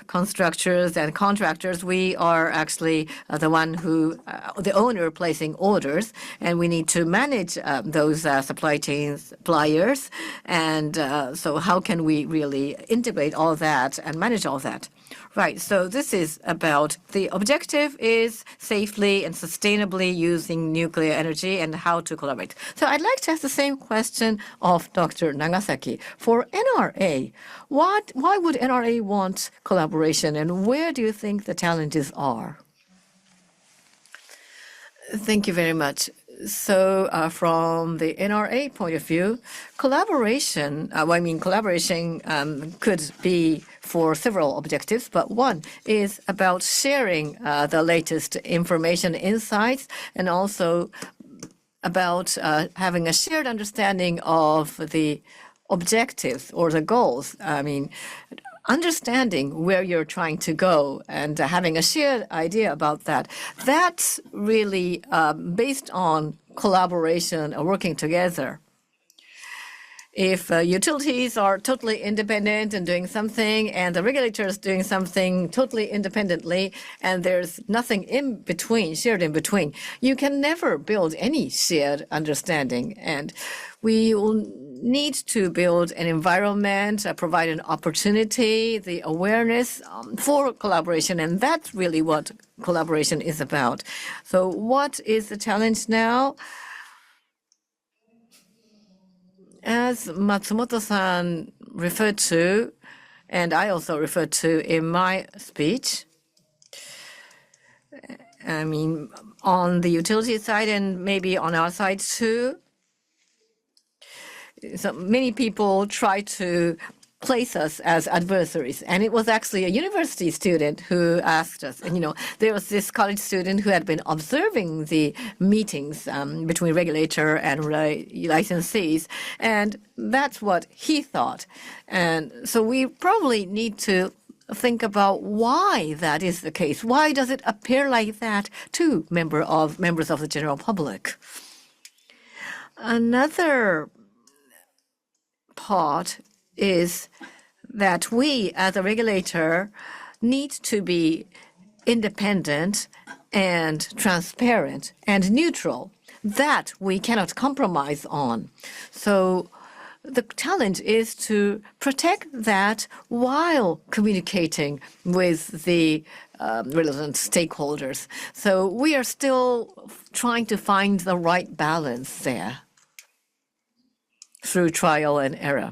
constructors and contractors. We are actually the one who, the owner placing orders, and we need to manage those supply chain suppliers. And so how can we really integrate all that and manage all that? Right, so this is about the objective is safely and sustainably using nuclear energy and how to collaborate. So I'd like to ask the same question of Dr. Nagasaki. For NRA, why would NRA want collaboration, and where do you think the challenges are? Thank you very much. So from the NRA point of view, collaboration, collaboration could be for several objectives, but one is about sharing the latest information, insights, and also about having a shared understanding of the objectives or the goals. I mean, understanding where you're trying to go and having a shared idea about that. That's really based on collaboration or working together. If utilities are totally independent and doing something, and the regulators doing something totally independently, and there's nothing in between, shared in between, you can never build any shared understanding. And we will need to build an environment, provide an opportunity, the awareness for collaboration, and that's really what collaboration is about. So what is the challenge now? As Matsumoto-san referred to, and I also referred to in my speech, I mean, on the utility side and maybe on our side too. So many people try to place us as adversaries. And it was actually a university student who asked us. And, there was this college student who had been observing the meetings between regulator and licensees. And that's what he thought. And so we probably need to think about why that is the case. Why does it appear like that to members of the general public? Another part is that we, as a regulator, need to be independent and transparent and neutral. That we cannot compromise on. So the challenge is to protect that while communicating with the relevant stakeholders. So we are still trying to find the right balance there through trial and error.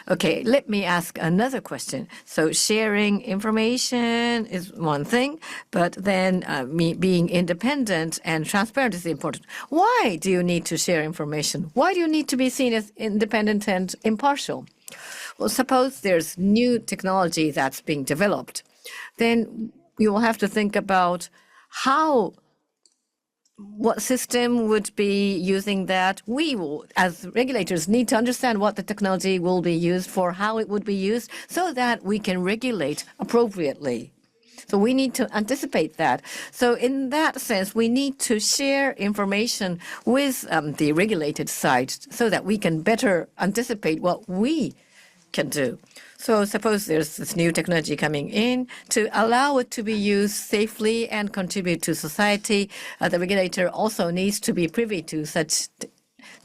Okay, let me ask another question. So sharing information is one thing, but then being independent and transparent is important. Why do you need to share information? Why do you need to be seen as independent and impartial? Well, suppose there's new technology that's being developed. Then you will have to think about what system would be using that. We will, as regulators, need to understand what the technology will be used for, how it would be used, so that we can regulate appropriately. So we need to anticipate that. So in that sense, we need to share information with the regulated side so that we can better anticipate what we can do. So suppose there's this new technology coming in to allow it to be used safely and contribute to society. The regulator also needs to be privy to such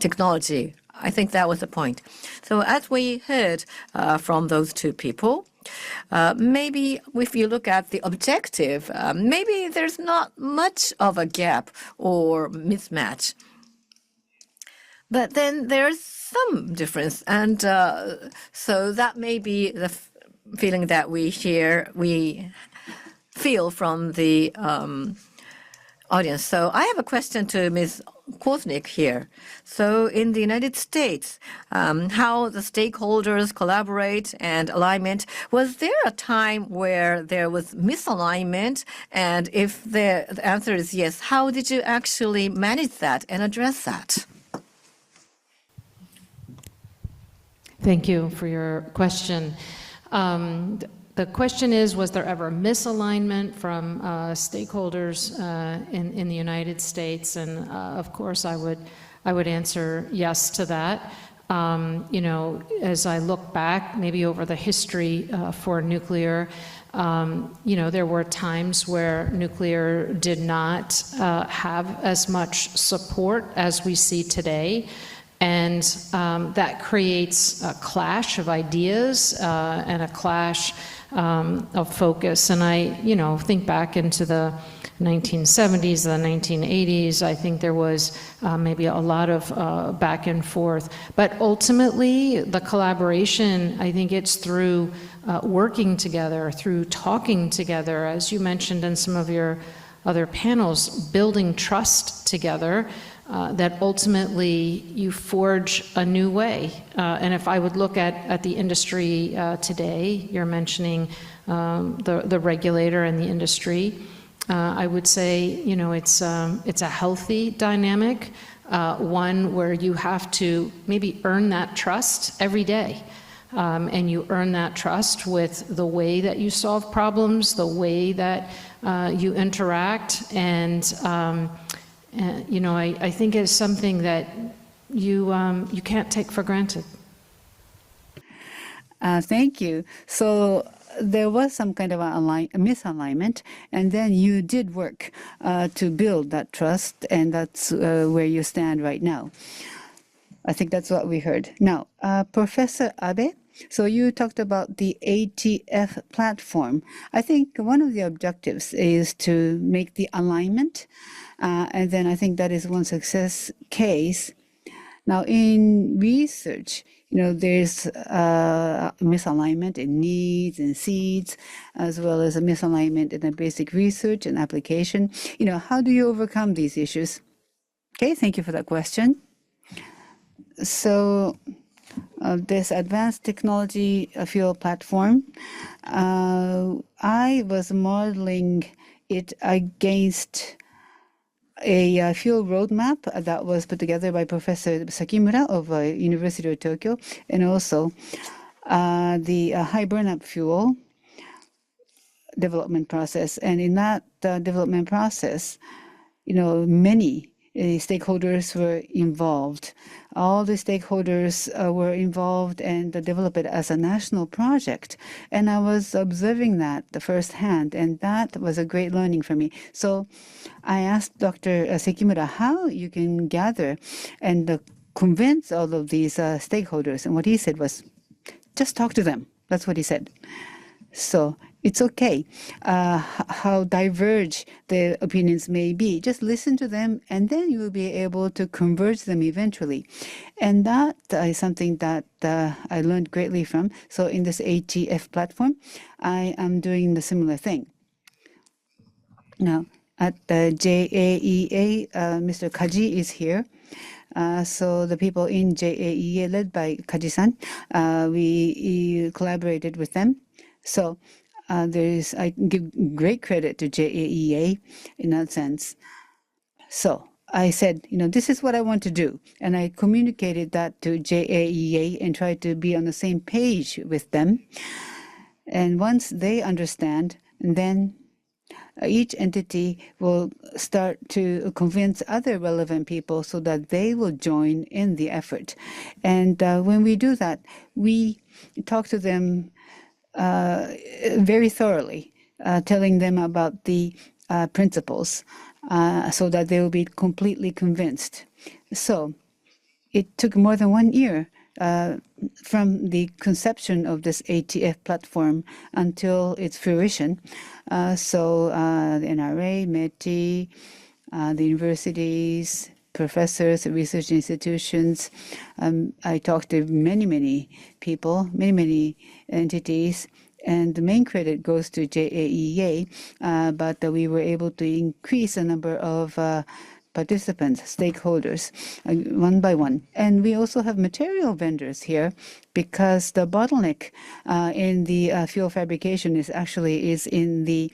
technology. I think that was the point. So as we heard from those two people, maybe if you look at the objective, maybe there's not much of a gap or mismatch. But then there's some difference. And so that may be the feeling that we feel from the audience. So I have a question to Ms. Korsnick here. So in the United States, how the stakeholders collaborate and alignment, was there a time where there was misalignment? And if the answer is yes, how did you actually manage that and address that? Thank you for your question. The question is, was there ever misalignment from stakeholders in the United States? And of course, I would answer yes to that. As I look back, maybe over the history for nuclear, there were times where nuclear did not have as much support as we see today. And that creates a clash of ideas and a clash of focus. And I, think back into the 1970s, the 1980s, I think there was maybe a lot of back and forth. But ultimately, the collaboration, I think it's through working together, through talking together, as you mentioned in some of your other panels, building trust together. That ultimately you forge a new way. And if I would look at the industry today, you're mentioning the regulator and the industry, I would say, it's a healthy dynamic, one where you have to maybe earn that trust every day. And you earn that trust with the way that you solve problems, the way that you interact, and I think it's something that you can't take for granted. Thank you. So there was some kind of a misalignment, and then you did work to build that trust, and that's where you stand right now. I think that's what we heard. Now, Professor Abe, so you talked about the ATF platform. I think one of the objectives is to make the alignment, and then I think that is one success case. Now, in research, there's misalignment in needs and seeds, as well as a misalignment in the basic research and application. How do you overcome these issues? Okay, thank you for that question. So, this advanced technology fuel platform, I was modeling it against a fuel roadmap that was put together by Professor Sakimura of University of Tokyo, and also the high burnup fuel development process. And in that development process, many stakeholders were involved. All the stakeholders were involved and developed it as a national project. And I was observing that firsthand, and that was a great learning for me. So I asked Dr. Sekimura how you can gather and convince all of these stakeholders. And what he said was, just talk to them. That's what he said. So it's okay how diverge the opinions may be. Just listen to them, and then you will be able to converge them eventually. And that is something that I learned greatly from. So in this ATF platform, I am doing the similar thing. Now, at the JAEA, Mr. Kaji is here. So the people in JAEA, led by Kaji-san, we collaborated with them. So I give great credit to JAEA in that sense. So I said, this is what I want to do. And I communicated that to JAEA and tried to be on the same page with them. And once they understand, then each entity will start to convince other relevant people so that they will join in the effort. And when we do that, we talk to them very thoroughly, telling them about the principles so that they will be completely convinced. So it took more than 1 year from the conception of this ATF platform until its fruition. So the NRA, METI, the universities, professors, research institutions. I talked to many people, many entities, and the main credit goes to JAEA, but we were able to increase the number of participants, stakeholders, one by one. And we also have material vendors here because the bottleneck in the fuel fabrication is in the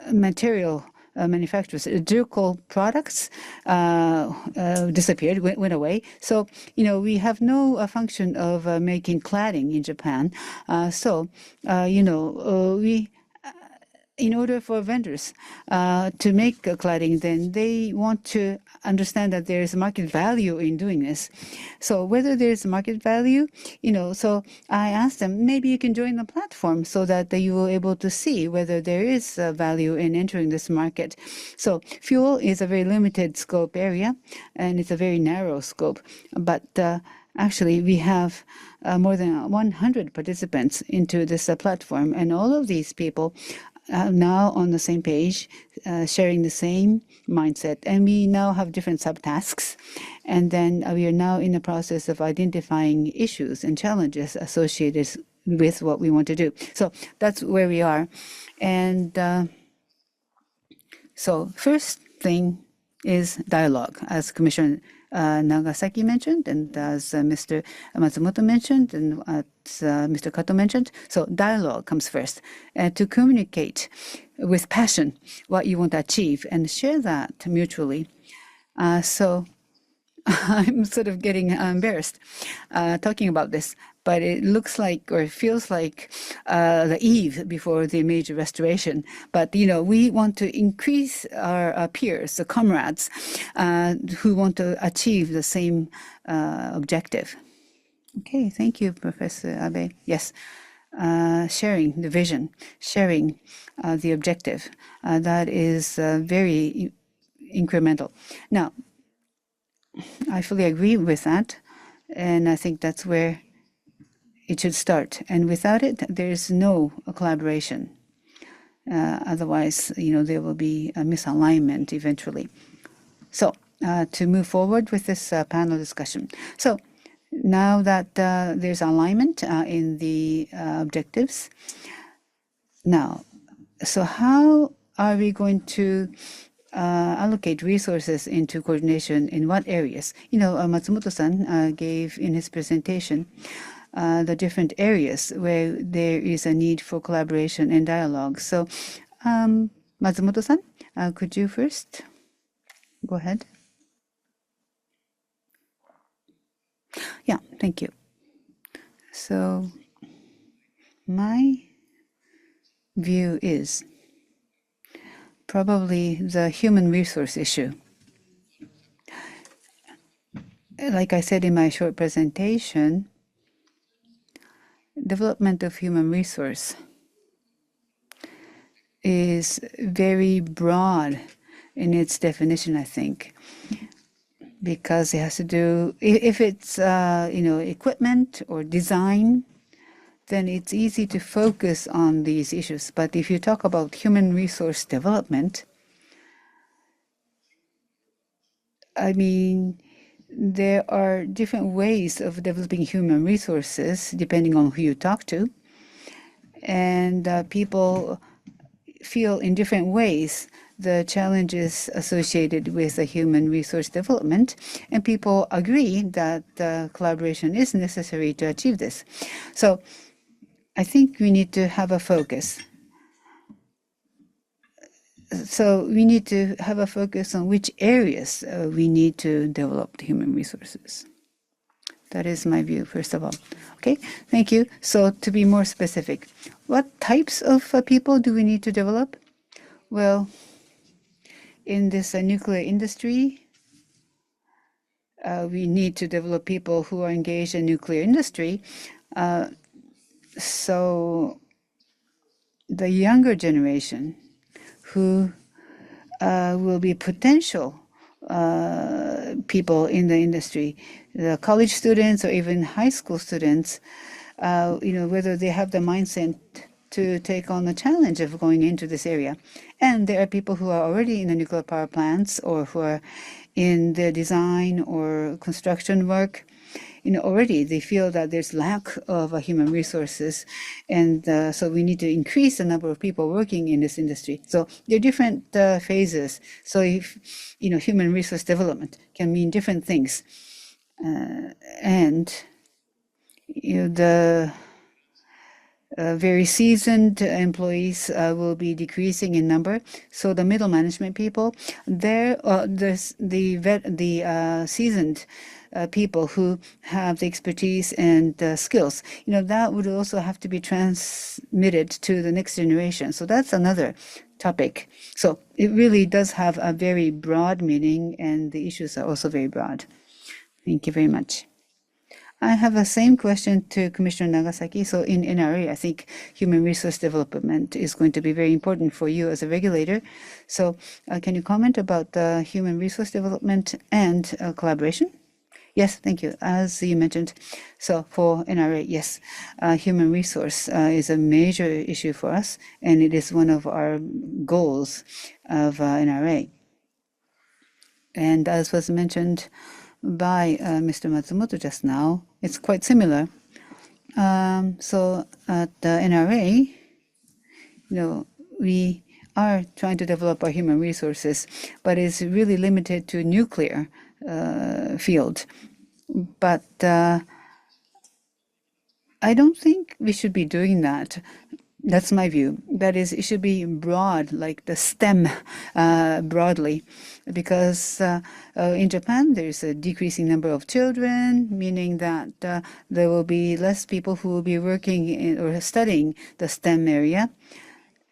material manufacturers. Durable products disappeared, went away. So, we have no function of making cladding in Japan. We in order for vendors to make cladding, then they want to understand that there is market value in doing this. So whether there is market value, so I asked them, maybe you can join the platform so that you will be able to see whether there is value in entering this market. So fuel is a very limited scope area, and it's a very narrow scope. But actually, we have more than 100 participants into this platform, and all of these people now on the same page, sharing the same mindset. And we now have different subtasks. And then we are now in the process of identifying issues and challenges associated with what we want to do. So that's where we are. And so first thing is dialogue, as Commissioner Nagasaki mentioned, and as Mr. Matsumoto mentioned, and as Mr. Kato mentioned. So dialogue comes first, to communicate with passion what you want to achieve and share that mutually. So I'm sort of getting embarrassed talking about this, but it looks like, or it feels like, the eve before the major restoration. But, we want to increase our peers, the comrades, who want to achieve the same objective. Okay, thank you, Professor Abe. Yes, sharing the vision, sharing the objective, that is very incremental. Now, I fully agree with that, and I think that's where it should start. And without it, there is no collaboration. Otherwise, there will be a misalignment eventually. So to move forward with this panel discussion. So now that there's alignment in the objectives, now, so how are we going to allocate resources into coordination in what areas? Matsumoto-san gave in his presentation the different areas where there is a need for collaboration and dialogue. So, Matsumoto-san, could you first go ahead? Yeah, thank you. So, my view is probably the human resource issue. Like I said in my short presentation, development of human resource is very broad in its definition, I think, because it has to do, if it's equipment or design, then it's easy to focus on these issues. But if you talk about human resource development, I mean, there are different ways of developing human resources depending on who you talk to. And people feel in different ways the challenges associated with the human resource development. And people agree that collaboration is necessary to achieve this. So I think we need to have a focus. So we need to have a focus on which areas we need to develop the human resources. That is my view, first of all. Okay, thank you. So to be more specific, what types of people do we need to develop? Well, in this nuclear industry, we need to develop people who are engaged in nuclear industry. So the younger generation who will be potential people in the industry, the college students or even high school students, whether they have the mindset to take on the challenge of going into this area. And there are people who are already in the nuclear power plants or who are in the design or construction work. Already they feel that there's lack of human resources, and so we need to increase the number of people working in this industry. So there are different phases. So if human resource development can mean different things, and the very seasoned employees will be decreasing in number. So the middle management people, there's the seasoned people who have the expertise and skills, that would also have to be transmitted to the next generation. So that's another topic. So it really does have a very broad meaning, and the issues are also very broad. Thank you very much. I have the same question to Commissioner Nagasaki. So in NRA, I think human resource development is going to be very important for you as a regulator. So can you comment about the human resource development and collaboration? Yes, thank you. As you mentioned, so for NRA, yes, human resource is a major issue for us, and it is one of our goals of NRA. And as was mentioned by Mr. Matsumoto just now, it's quite similar. So at the NRA, we are trying to develop our human resources, but it's really limited to nuclear field. But I don't think we should be doing that. That's my view. That is, it should be broad, like the STEM broadly, because in Japan there's a decreasing number of children, meaning that there will be less people who will be working in, or studying the STEM area.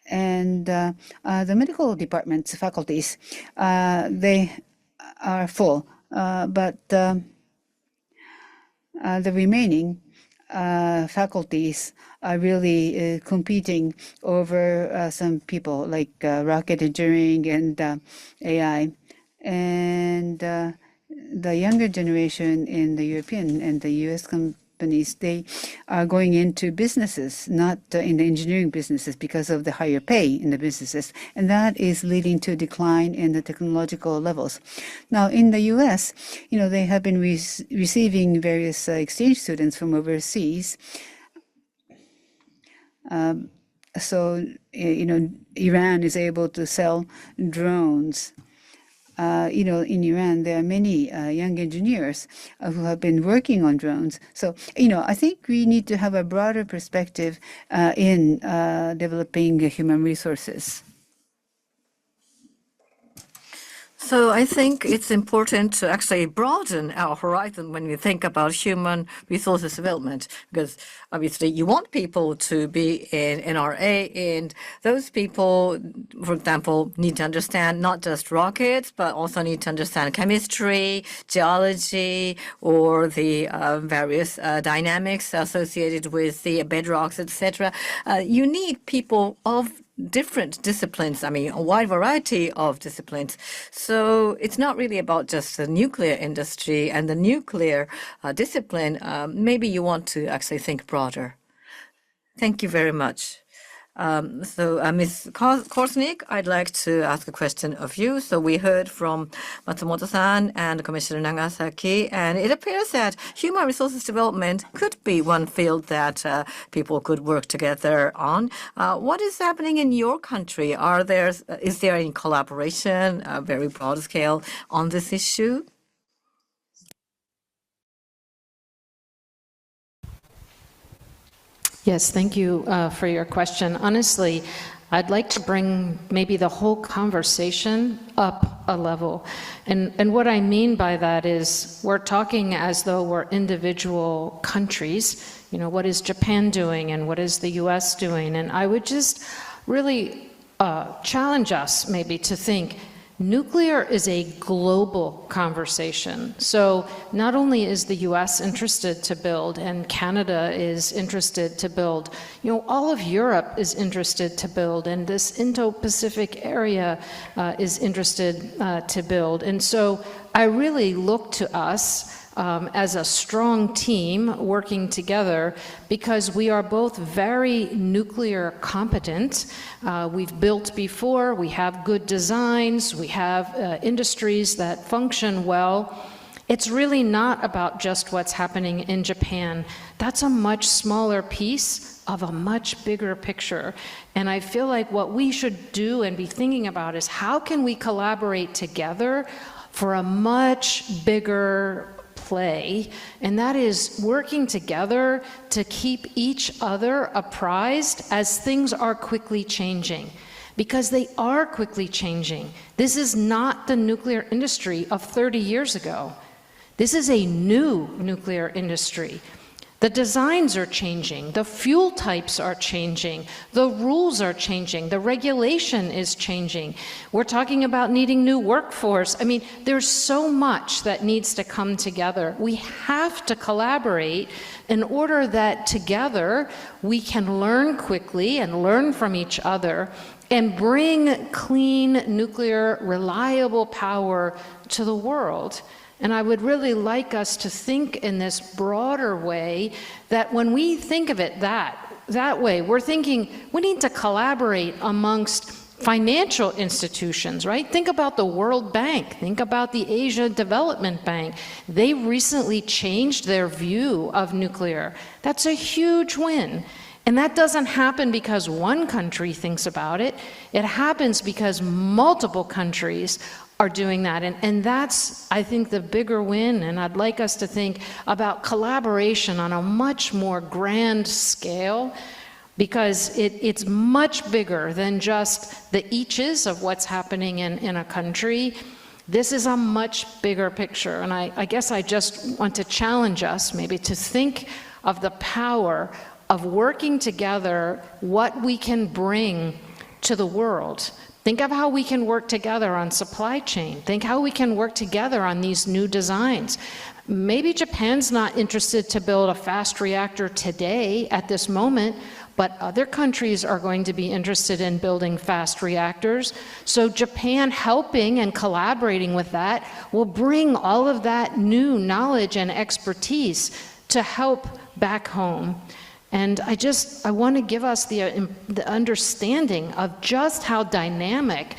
And the medical department's faculties, they are full, but the remaining faculties are really competing over some people like rocket engineering and AI. And the younger generation in the European and the US companies, they are going into businesses, not in the engineering businesses, because of the higher pay in the businesses. And that is leading to a decline in the technological levels. Now, in the U.S., they have been receiving various exchange students from overseas. So, Iran is able to sell drones. In Iran, there are many young engineers who have been working on drones. So, I think we need to have a broader perspective in developing human resources. So I think it's important to actually broaden our horizon when we think about human resources development, because obviously you want people to be in NRA, and those people, for example, need to understand not just rockets, but also need to understand chemistry, geology, or the various dynamics associated with the bedrocks, etc. You need people of different disciplines, a wide variety of disciplines. So it's not really about just the nuclear industry and the nuclear discipline. Maybe you want to actually think broader. Thank you very much. Ms. Korsnick, I'd like to ask a question of you. So we heard from Matsumoto-san and Commissioner Nagasaki, and it appears that human resources development could be one field that people could work together on. What is happening in your country? Is there any collaboration, a very broad scale, on this issue? Yes, thank you for your question. Honestly, I'd like to bring maybe the whole conversation up a level. And what I mean by that is we're talking as though we're individual countries. What is Japan doing and what is the US doing? And I would just really challenge us maybe to think nuclear is a global conversation. So not only is the US interested to build and Canada is interested to build, all of Europe is interested to build, and this Indo-Pacific area is interested to build. And so I really look to us as a strong team working together, because we are both very nuclear competent. We've built before, we have good designs, we have industries that function well. It's really not about just what's happening in Japan. That's a much smaller piece of a much bigger picture. And I feel like what we should do and be thinking about is how can we collaborate together for a much bigger play, and that is working together to keep each other apprised as things are quickly changing, because they are quickly changing. This is not the nuclear industry of 30 years ago. This is a new nuclear industry. The designs are changing, the fuel types are changing, the rules are changing, the regulation is changing. We're talking about needing new workforce. There's so much that needs to come together. We have to collaborate in order that together we can learn quickly and learn from each other and bring clean, nuclear, reliable power to the world. And I would really like us to think in this broader way, that when we think of it that way, we're thinking we need to collaborate amongst financial institutions, right? Think about the World Bank, think about the Asia Development Bank. They recently changed their view of nuclear. That's a huge win. And that doesn't happen because one country thinks about it. It happens because multiple countries are doing that. And that's, I think, the bigger win. And I'd like us to think about collaboration on a much more grand scale, because it's much bigger than just the eaches of what's happening in a country. This is a much bigger picture. And I guess I just want to challenge us maybe to think of the power of working together, what we can bring to the world. Think of how we can work together on supply chain. Think how we can work together on these new designs. Maybe Japan's not interested to build a fast reactor today at this moment, but other countries are going to be interested in building fast reactors. So Japan helping and collaborating with that will bring all of that new knowledge and expertise to help back home. And I want to give us the understanding of just how dynamic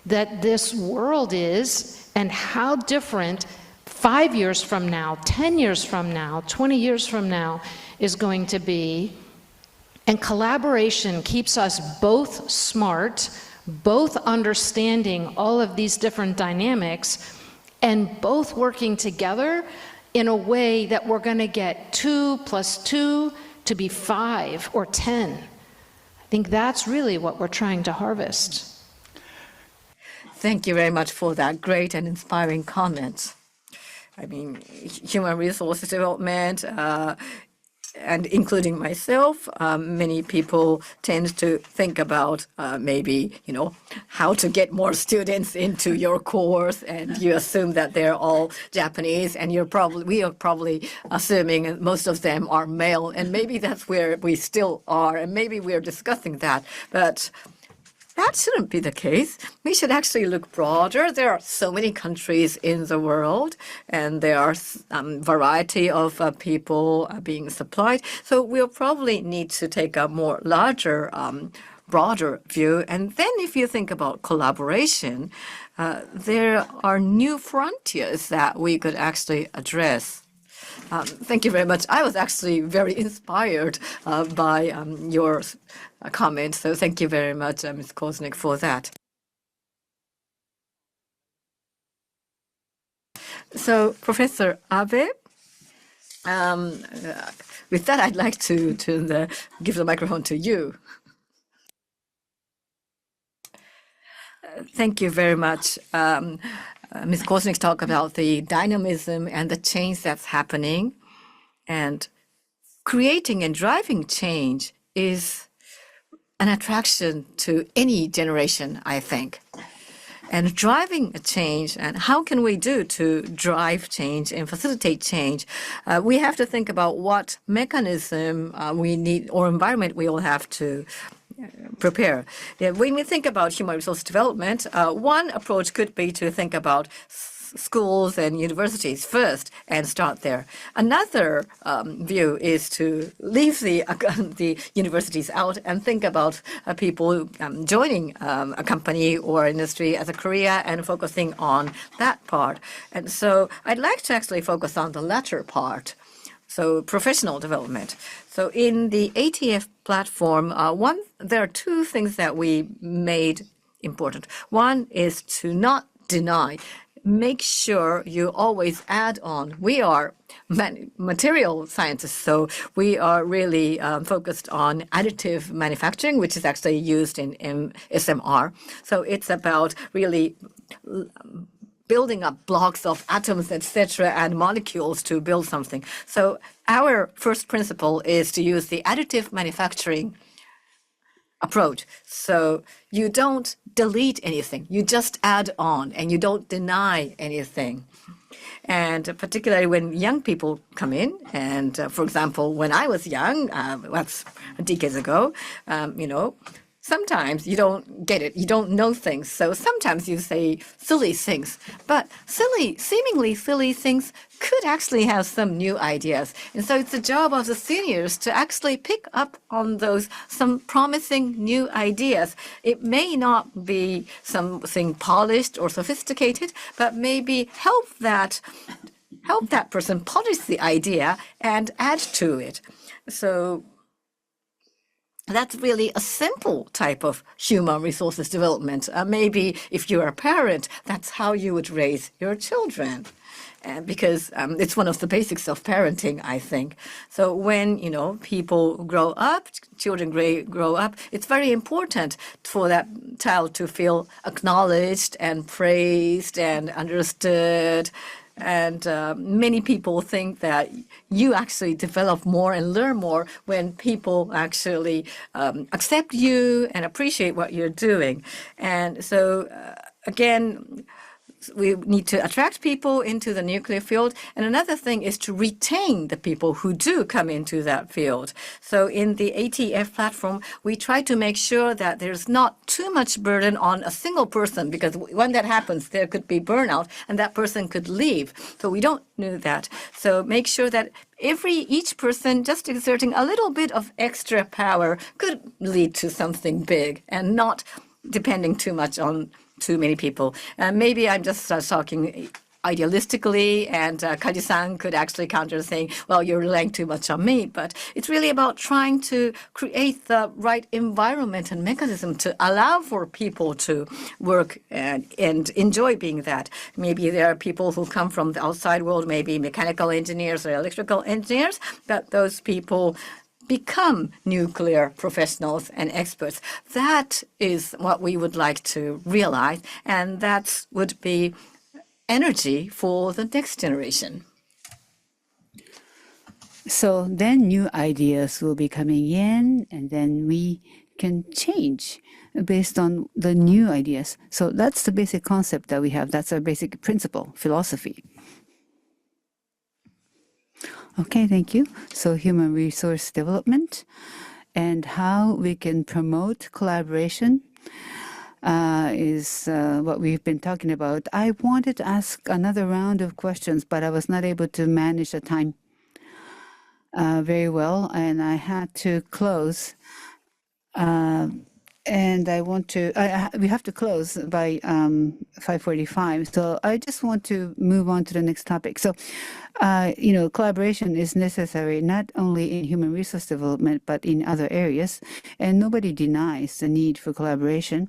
that this world is and how different 5 years from now, 10 years from now, 20 years from now is going to be. And collaboration keeps us both smart, both understanding all of these different dynamics, and both working together in a way that we're going to get 2 + 2 to be 5 or 10. I think that's really what we're trying to harvest. Thank you very much for that great and inspiring comment. I mean, human resources development, and including myself, many people tend to think about maybe, how to get more students into your course, and you assume that they're all Japanese, and we are probably assuming most of them are male, and maybe that's where we still are, and maybe we're discussing that, but that shouldn't be the case. We should actually look broader. There are so many countries in the world, and there are variety of people being supplied. So we'll probably need to take a more larger, broader view. And then if you think about collaboration, there are new frontiers that we could actually address. Thank you very much. I was actually very inspired by your comment. So thank you very much, Ms. Korsnick, for that. So, Professor Abe, with that, I'd like to give the microphone to you. Thank you very much. Ms. Korsnick talked about the dynamism and the change that's happening. And creating and driving change is an attraction to any generation, I think. And driving a change, and how can we do to drive change and facilitate change? We have to think about what mechanism we need or environment we all have to prepare. When we think about human resource development, one approach could be to think about schools and universities first and start there. Another view is to leave the universities out and think about people joining a company or industry as a career and focusing on that part. And so I'd like to actually focus on the latter part. So professional development. So in the ATF platform, there are two things that we made important. One is to not deny. Make sure you always add on. We are material scientists, so we are really focused on additive manufacturing, which is actually used in SMR. So it's about really building up blocks of atoms, etc., and molecules to build something. So our first principle is to use the additive manufacturing approach. So you don't delete anything, you just add on, and you don't deny anything. And particularly when young people come in, and for example, when I was young, that's decades ago, sometimes you don't get it, you don't know things. So sometimes you say silly things, but seemingly silly things could actually have some new ideas. And so it's the job of the seniors to actually pick up on some promising new ideas. It may not be something polished or sophisticated, but maybe help that person polish the idea and add to it. So that's really a simple type of human resources development. Maybe if you're a parent, that's how you would raise your children. Because it's one of the basics of parenting, I think. So when, people grow up, children grow up, it's very important for that child to feel acknowledged and praised and understood. And many people think that you actually develop more and learn more when people actually accept you and appreciate what you're doing. And so, again, we need to attract people into the nuclear field. And another thing is to retain the people who do come into that field. So in the ATF platform, we try to make sure that there's not too much burden on a single person, because when that happens, there could be burnout and that person could leave. So we don't do that. So make sure that each person just exerting a little bit of extra power could lead to something big, and not depending too much on too many people. Maybe I'm just talking idealistically, and Kaji-san could actually counter saying, well, you're relying too much on me. But it's really about trying to create the right environment and mechanism to allow for people to work and enjoy being that. Maybe there are people who come from the outside world, maybe mechanical engineers or electrical engineers, but those people become nuclear professionals and experts. That is what we would like to realize, and that would be energy for the next generation. So then new ideas will be coming in, and then we can change based on the new ideas. So that's the basic concept that we have. That's our basic principle, philosophy. Okay, thank you. So human resource development and how we can promote collaboration is what we've been talking about. I wanted to ask another round of questions, but I was not able to manage the time very well, and I had to close. And I want to, we have to close by 5:45. So I just want to move on to the next topic. So, collaboration is necessary not only in human resource development, but in other areas. And nobody denies the need for collaboration.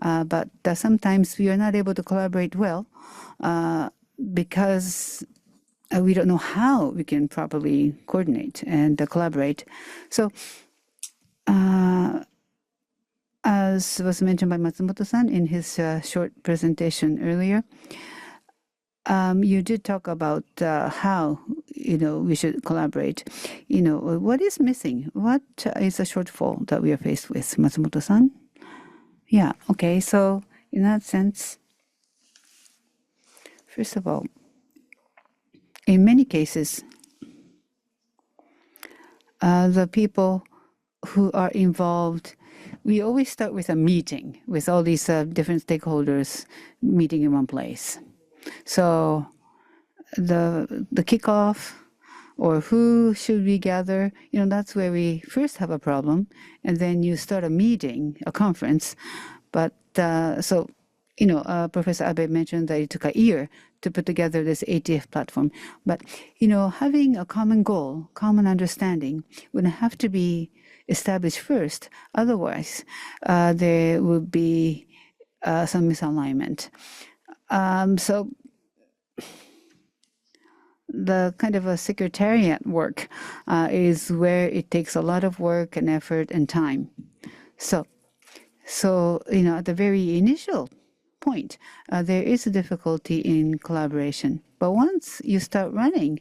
But sometimes we are not able to collaborate well because we don't know how we can properly coordinate and collaborate. So, as was mentioned by Matsumoto-san in his short presentation earlier, you did talk about how we should collaborate. What is missing? What is a shortfall that we are faced with, Matsumoto-san? Yeah. Okay. So in that sense, first of all, in many cases, the people who are involved, we always start with a meeting with all these different stakeholders meeting in one place. So the kickoff, or who should we gather, that's where we first have a problem. And then you start a meeting, a conference. But Professor Abe mentioned that it took a year to put together this ATF platform. But, having a common goal, common understanding would have to be established first. Otherwise, there would be some misalignment. So the kind of a secretariat work is where it takes a lot of work and effort and time. So at the very initial point, there is a difficulty in collaboration. But once you start running,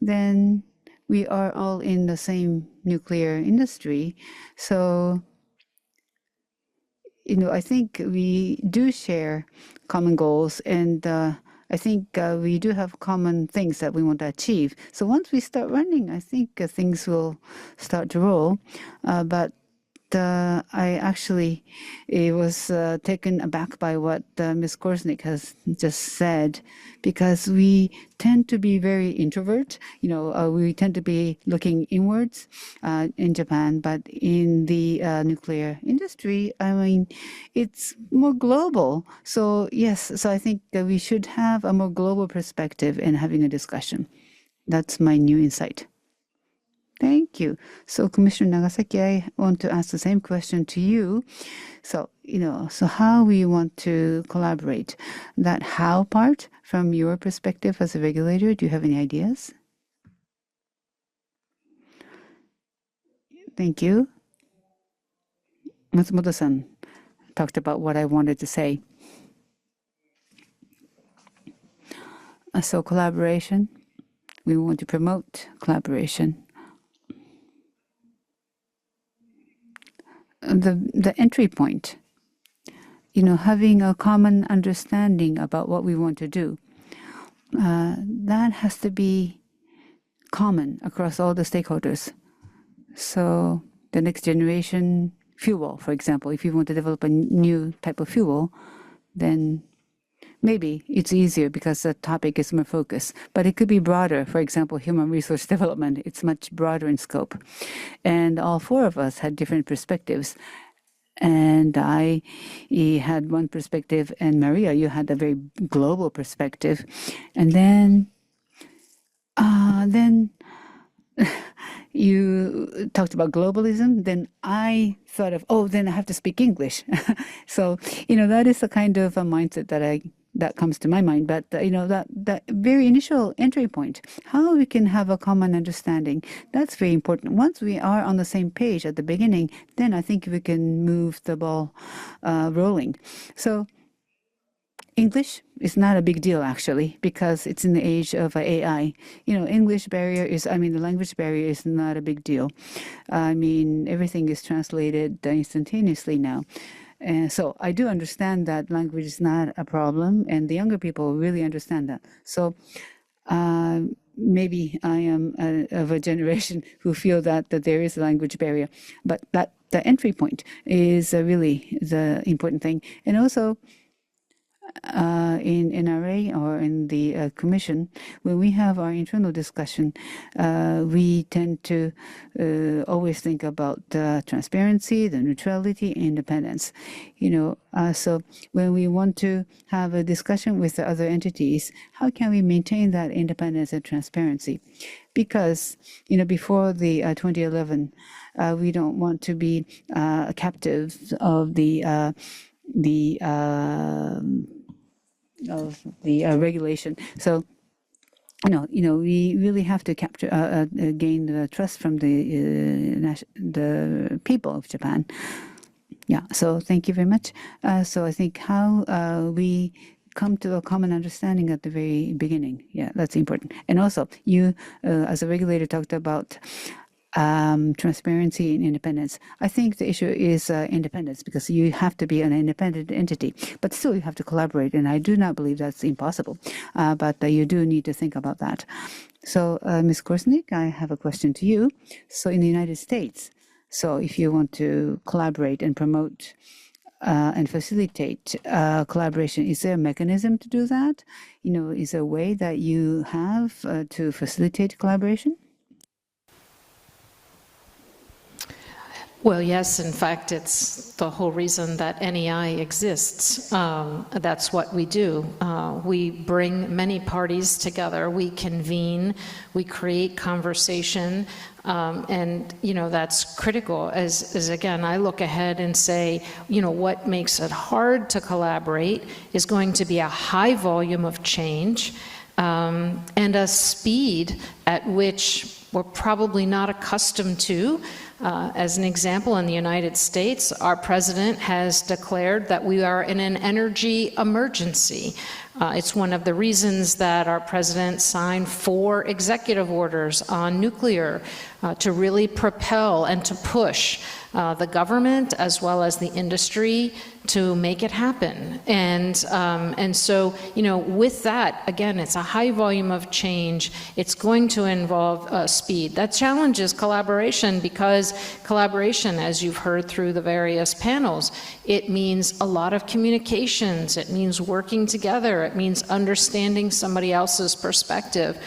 then we are all in the same nuclear industry. So, I think we do share common goals, and I think we do have common things that we want to achieve. So once we start running, I think things will start to roll. But I actually was taken aback by what Ms. Korsnick has just said, because we tend to be very introvert. We tend to be looking inwards in Japan, but in the nuclear industry, it's more global. So yes, so I think that we should have a more global perspective in having a discussion. That's my new insight. Thank you. So, Commissioner Nagasaki, I want to ask the same question to you. So, so how we want to collaborate, that how part from your perspective as a regulator, do you have any ideas? Thank you. Matsumoto-san talked about what I wanted to say. So collaboration, we want to promote collaboration. The entry point having a common understanding about what we want to do, that has to be common across all the stakeholders. So the next generation fuel, for example, if you want to develop a new type of fuel, then maybe it's easier because the topic is more focused. But it could be broader. For example, human resource development, it's much broader in scope. And all four of us had different perspectives. And I had one perspective, and Maria, you had a very global perspective. And then you talked about globalism. Then I thought of, then I have to speak English. So, that is the kind of a mindset that comes to my mind. But, that very initial entry point, how we can have a common understanding, that's very important. Once we are on the same page at the beginning, then I think we can move the ball rolling. So English is not a big deal, actually, because it's in the age of AI. The language barrier is not a big deal. Everything is translated instantaneously now. And so I do understand that language is not a problem, and the younger people really understand that. So maybe I am of a generation who feel that there is a language barrier, but that the entry point is really the important thing. And also, in NRA or in the commission, when we have our internal discussion, we tend to always think about the transparency, the neutrality, independence. So when we want to have a discussion with the other entities, how can we maintain that independence and transparency? Because before the 2011, we don't want to be captives of the regulation. So, we really have to gain the trust from the people of Japan. Yeah. So thank you very much. So I think how we come to a common understanding at the very beginning. Yeah, that's important. And also, you, as a regulator, talked about transparency and independence. I think the issue is independence, because you have to be an independent entity, but still you have to collaborate, and I do not believe that's impossible. But you do need to think about that. So, Ms. Korsnick, I have a question to you. So in the United States, so if you want to collaborate and promote and facilitate collaboration, is there a mechanism to do that? Is there a way that you have to facilitate collaboration? Well, yes, in fact, it's the whole reason that NEI exists. That's what we do. We bring many parties together, we convene, we create conversation, and that's critical. As again, I look ahead and say, what makes it hard to collaborate is going to be a high volume of change and a speed at which we're probably not accustomed to. As an example, in the United States, our president has declared that we are in an energy emergency. It's one of the reasons that our president signed 4 executive orders on nuclear to really propel and to push the government as well as the industry to make it happen. And so, with that, again, it's a high volume of change. It's going to involve speed. That challenges collaboration, because collaboration, as you've heard through the various panels, it means a lot of communications. It means working together. It means understanding somebody else's perspective.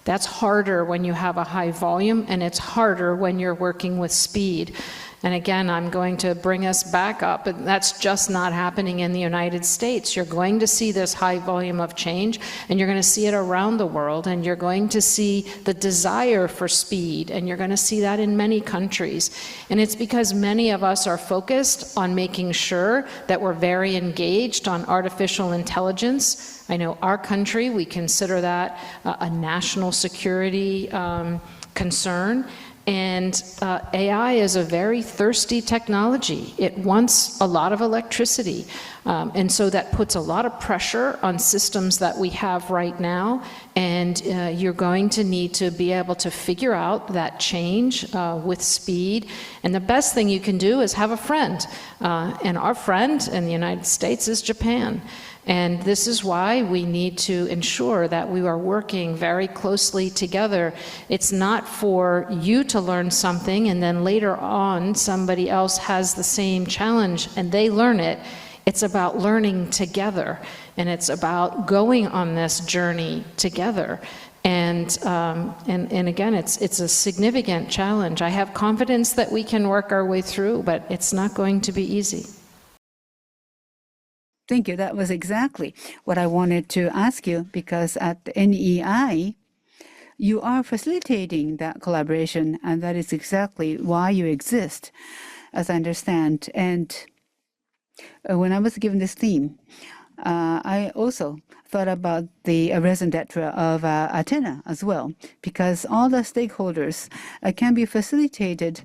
That's harder when you have a high volume, and it's harder when you're working with speed. And again, I'm going to bring us back up, and that's just not happening in the United States. You're going to see this high volume of change, and you're going to see it around the world, and you're going to see the desire for speed, and you're going to see that in many countries. And it's because many of us are focused on making sure that we're very engaged on artificial intelligence. I know our country, we consider that a national security concern. And AI is a very thirsty technology. It wants a lot of electricity. And so that puts a lot of pressure on systems that we have right now. And you're going to need to be able to figure out that change with speed. And the best thing you can do is have a friend. And our friend in the United States is Japan. And this is why we need to ensure that we are working very closely together. It's not for you to learn something and then later on somebody else has the same challenge and they learn it. It's about learning together, and it's about going on this journey together. And again, it's a significant challenge. I have confidence that we can work our way through, but it's not going to be easy. Thank you. That was exactly what I wanted to ask you, because at the NEI, you are facilitating that collaboration, and that is exactly why you exist, as I understand. And when I was given this theme, I also thought about the raison d'etre of ATENA as well, because all the stakeholders can be facilitated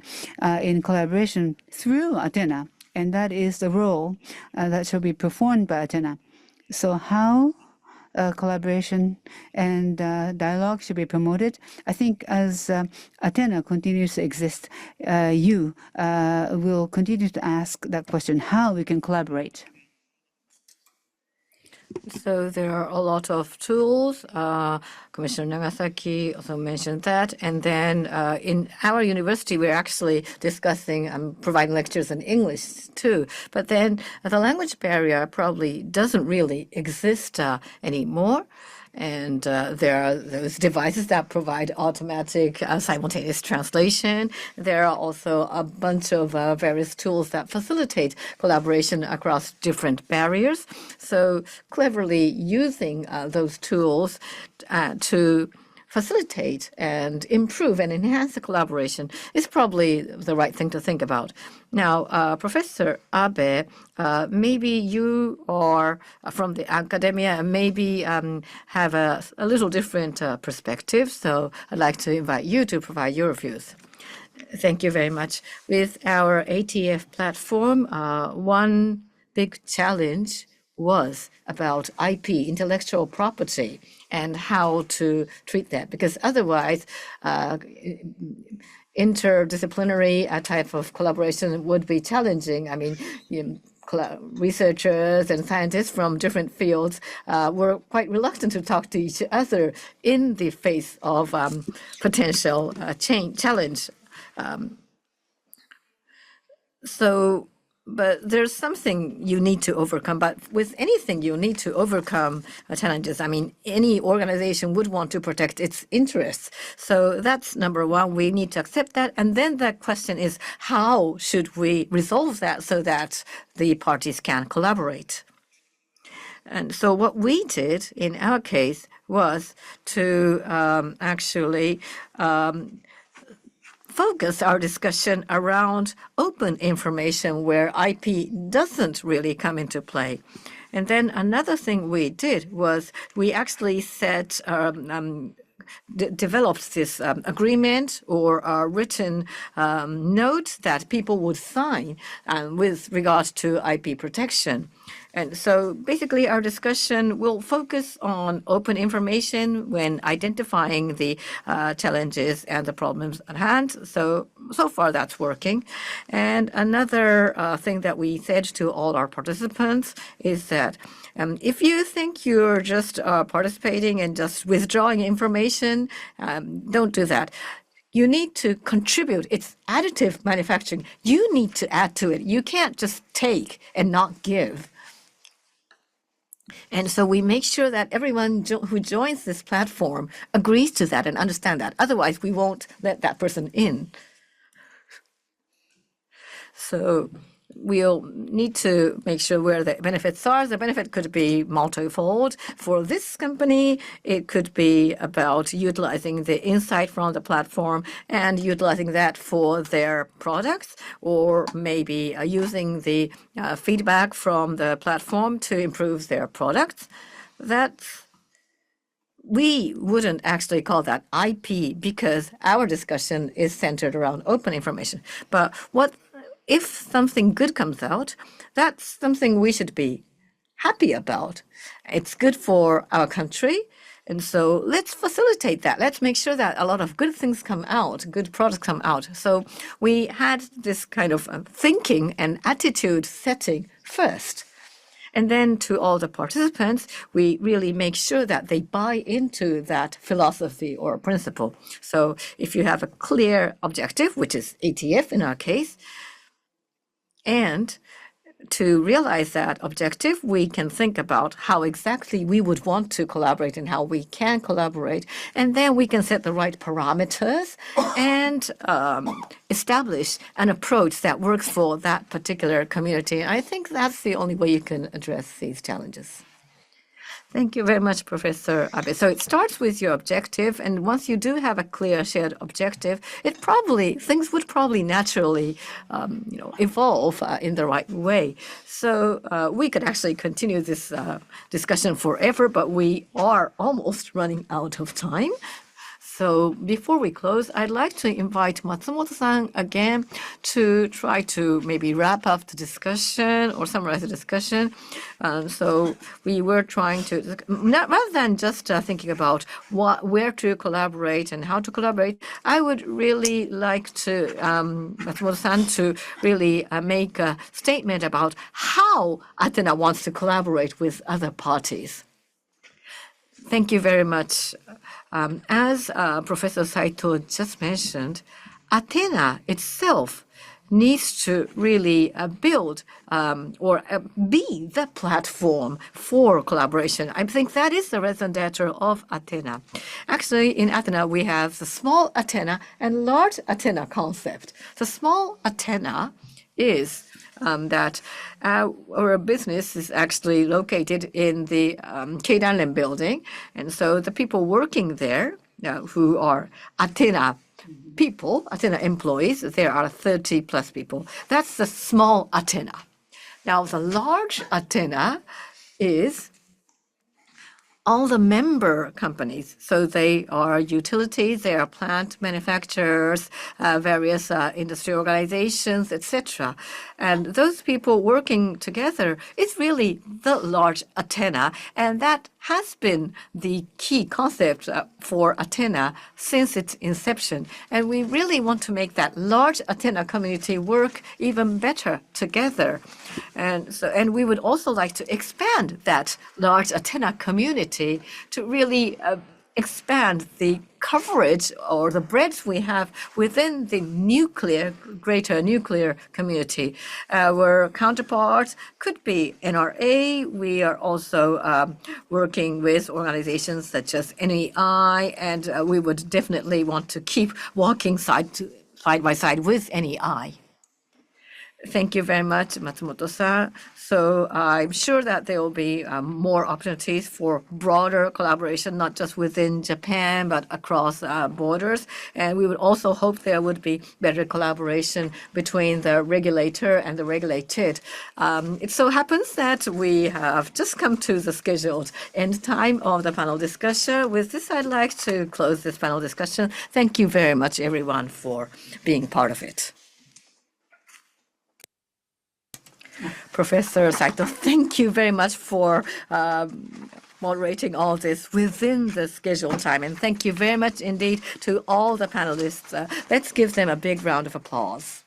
in collaboration through ATENA. And that is the role that shall be performed by ATENA. So how collaboration and dialogue should be promoted? I think as ATENA continues to exist, you will continue to ask that question, how we can collaborate. So there are a lot of tools. Commissioner Nagasaki also mentioned that. And then in our university, we're actually discussing providing lectures in English too. But then the language barrier probably doesn't really exist anymore. And there are those devices that provide automatic simultaneous translation. There are also a bunch of various tools that facilitate collaboration across different barriers. So cleverly using those tools to facilitate and improve and enhance the collaboration is probably the right thing to think about. Now, Professor Abe, maybe you are from the academia and maybe have a little different perspective. So I'd like to invite you to provide your views. Thank you very much. With our ATF platform, one big challenge was about IP, intellectual property, and how to treat that, because otherwise interdisciplinary type of collaboration would be challenging. I mean, researchers and scientists from different fields were quite reluctant to talk to each other in the face of potential challenge. But there's something you need to overcome. But with anything, you need to overcome challenges. I mean, any organization would want to protect its interests. So that's number one. We need to accept that. And then the question is, how should we resolve that so that the parties can collaborate? And so what we did in our case was to actually focus our discussion around open information where IP doesn't really come into play. And then another thing we did was we actually developed this agreement or a written note that people would sign with regards to IP protection. And so basically our discussion will focus on open information when identifying the challenges and the problems at hand. So far that's working. And another thing that we said to all our participants is that if you think you're just participating and just withdrawing information, don't do that. You need to contribute. It's additive manufacturing. You need to add to it. You can't just take and not give. And so we make sure that everyone who joins this platform agrees to that and understand that. Otherwise, we won't let that person in. So we'll need to make sure where the benefits are. The benefit could be multifold. For this company, it could be about utilizing the insight from the platform and utilizing that for their products, or maybe using the feedback from the platform to improve their products. That's we wouldn't actually call that IP because our discussion is centered around open information. But what if something good comes out? That's something we should be happy about. It's good for our country. And so let's facilitate that. Let's make sure that a lot of good things come out, good products come out. So we had this kind of thinking and attitude setting first. And then to all the participants, we really make sure that they buy into that philosophy or principle. So if you have a clear objective, which is ATF in our case, and to realize that objective, we can think about how exactly we would want to collaborate and how we can collaborate. And then we can set the right parameters and establish an approach that works for that particular community. I think that's the only way you can address these challenges. Thank you very much, Professor Abe. So it starts with your objective, and once you do have a clear shared objective, things would probably naturally, evolve in the right way. So we could actually continue this discussion forever, but we are almost running out of time. So before we close, I'd like to invite Matsumoto-san again to try to maybe wrap up the discussion or summarize the discussion. So we were trying to, rather than just thinking about where to collaborate and how to collaborate, I would really like to Matsumoto-san to really make a statement about how ATENA wants to collaborate with other parties. Thank you very much. As Professor Saito just mentioned, ATENA itself needs to really build or be the platform for collaboration. I think that is the raison d'etre of ATENA. Actually, in ATENA, we have the small ATENA and large ATENA concept. The small ATENA is that our business is actually located in the Keidanren building. And so the people working there who are ATENA people, ATENA employees, there are 30 plus people. That's the small ATENA. Now, the large ATENA is all the member companies. So they are utilities, they are plant manufacturers, various industry organizations, etc. And those people working together is really the large ATENA, and that has been the key concept for ATENA since its inception. And we really want to make that large ATENA community work even better together. And we would also like to expand that large ATENA community to really expand the coverage or the breadth we have within the greater nuclear community. Our counterparts could be NRA. We are also working with organizations such as NEI, and we would definitely want to keep walking side by side with NEI. Thank you very much, Matsumoto-san. So I'm sure that there will be more opportunities for broader collaboration, not just within Japan, but across borders. And we would also hope there would be better collaboration between the regulator and the regulated. It so happens that we have just come to the scheduled end time of the panel discussion. With this, I'd like to close this panel discussion. Thank you very much, everyone, for being part of it. Professor Saito, thank you very much for moderating all this within the scheduled time. And thank you very much indeed to all the panelists. Let's give them a big round of applause.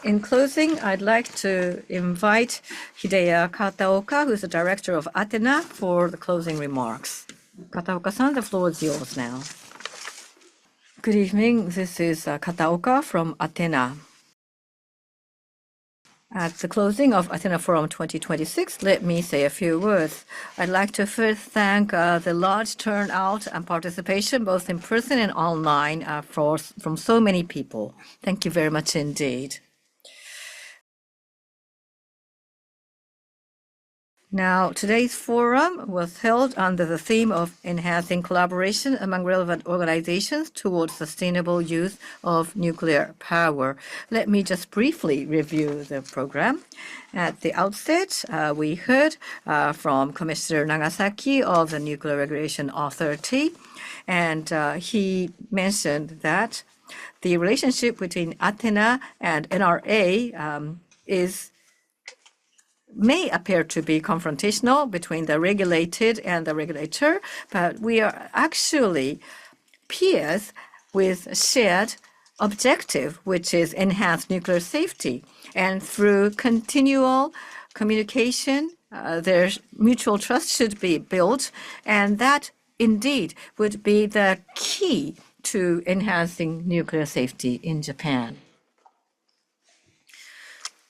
In closing, I'd like to invite Hideya Kataoka, who is the director of ATENA, for the closing remarks. Kataoka-san, the floor is yours now. Good evening. This is Kataoka from ATENA. At the closing of ATENA Forum 2026, let me say a few words. I'd like to first thank the large turnout and participation, both in person and online, from so many people. Thank you very much indeed. Now, today's forum was held under the theme of enhancing collaboration among relevant organizations towards sustainable use of nuclear power. Let me just briefly review the program. At the outset, we heard from Commissioner Nagasaki of the Nuclear Regulation Authority, and he mentioned that the relationship between ATENA and NRA may appear to be confrontational between the regulated and the regulator, but we are actually peers with a shared objective, which is enhanced nuclear safety. And through continual communication, their mutual trust should be built, and that indeed would be the key to enhancing nuclear safety in Japan.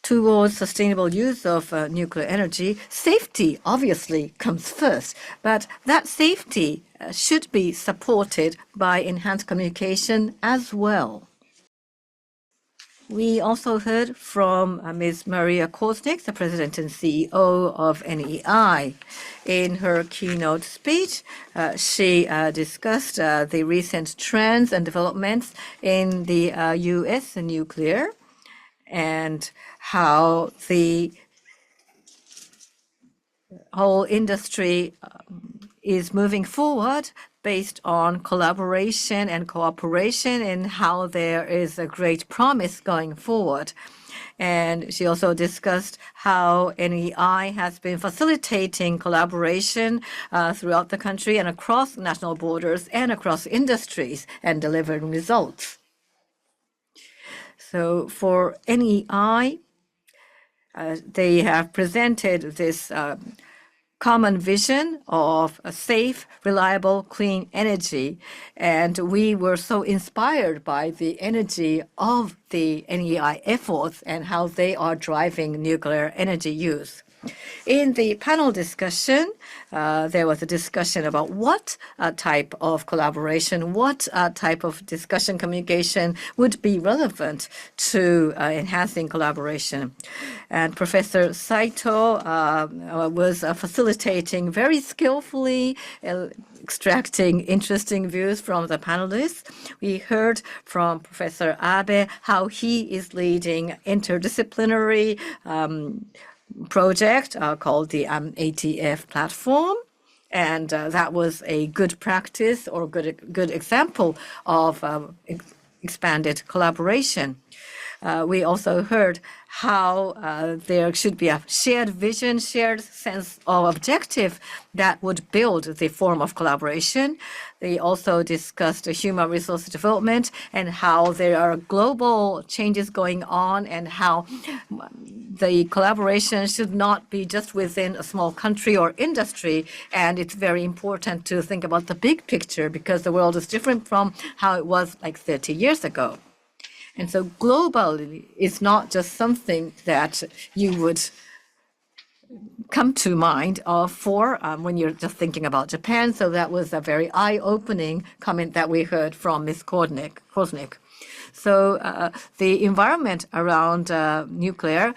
Towards sustainable use of nuclear energy, safety obviously comes first, but that safety should be supported by enhanced communication as well. We also heard from Ms. Maria Korsnick, the President and CEO of NEI. In her keynote speech, she discussed the recent trends and developments in the U.S. nuclear and how the whole industry is moving forward based on collaboration and cooperation, and how there is a great promise going forward. And she also discussed how NEI has been facilitating collaboration throughout the country and across national borders and across industries and delivering results. So for NEI, they have presented this common vision of a safe, reliable, clean energy. And we were so inspired by the energy of the NEI efforts and how they are driving nuclear energy use. In the panel discussion, there was a discussion about what type of collaboration, what type of discussion communication would be relevant to enhancing collaboration. And Professor Saito was facilitating very skillfully, extracting interesting views from the panelists. We heard from Professor Abe how he is leading interdisciplinary project called the ATF platform. And that was a good practice or good example of expanded collaboration. We also heard how there should be a shared vision, shared sense of objective that would build the form of collaboration. They also discussed human resource development and how there are global changes going on and how the collaboration should not be just within a small country or industry. And it's very important to think about the big picture because the world is different from how it was like 30 years ago. And so globally is not just something that you would come to mind for when you're just thinking about Japan. So that was a very eye-opening comment that we heard from Ms. Korsnick. So the environment around nuclear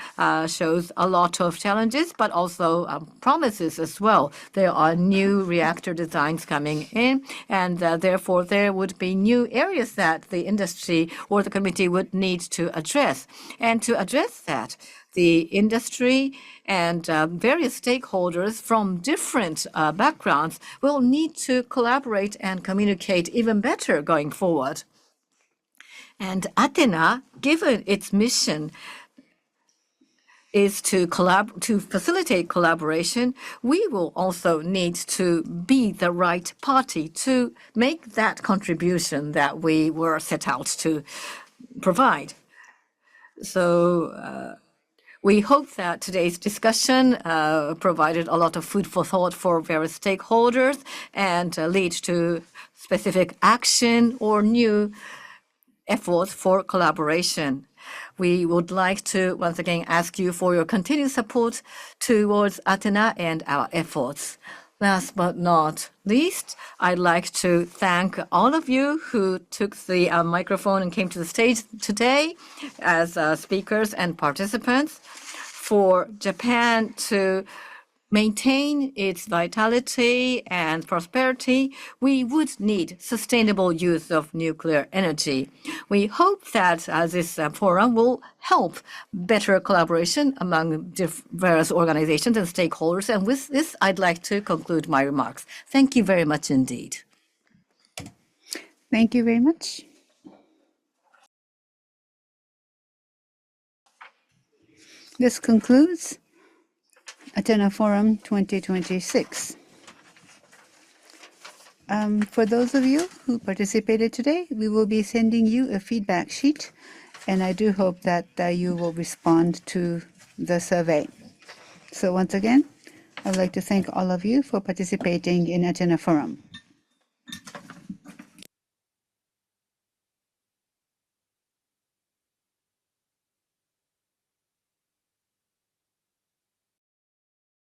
shows a lot of challenges, but also promises as well. There are new reactor designs coming in, and therefore there would be new areas that the industry or the committee would need to address. And to address that, the industry and various stakeholders from different backgrounds will need to collaborate and communicate even better going forward. And ATENA, given its mission, is to facilitate collaboration. We will also need to be the right party to make that contribution that we were set out to provide. So we hope that today's discussion provided a lot of food for thought for various stakeholders and lead to specific action or new efforts for collaboration. We would like to once again ask you for your continued support towards ATENA and our efforts. Last but not least, I'd like to thank all of you who took the microphone and came to the stage today as speakers and participants. For Japan to maintain its vitality and prosperity, we would need sustainable use of nuclear energy. We hope that this forum will help better collaboration among various organizations and stakeholders. And with this, I'd like to conclude my remarks. Thank you very much indeed. Thank you very much. This concludes ATENA Forum 2026. For those of you who participated today, we will be sending you a feedback sheet, and I do hope that you will respond to the survey. So once again, I'd like to thank all of you for participating in ATENA Forum.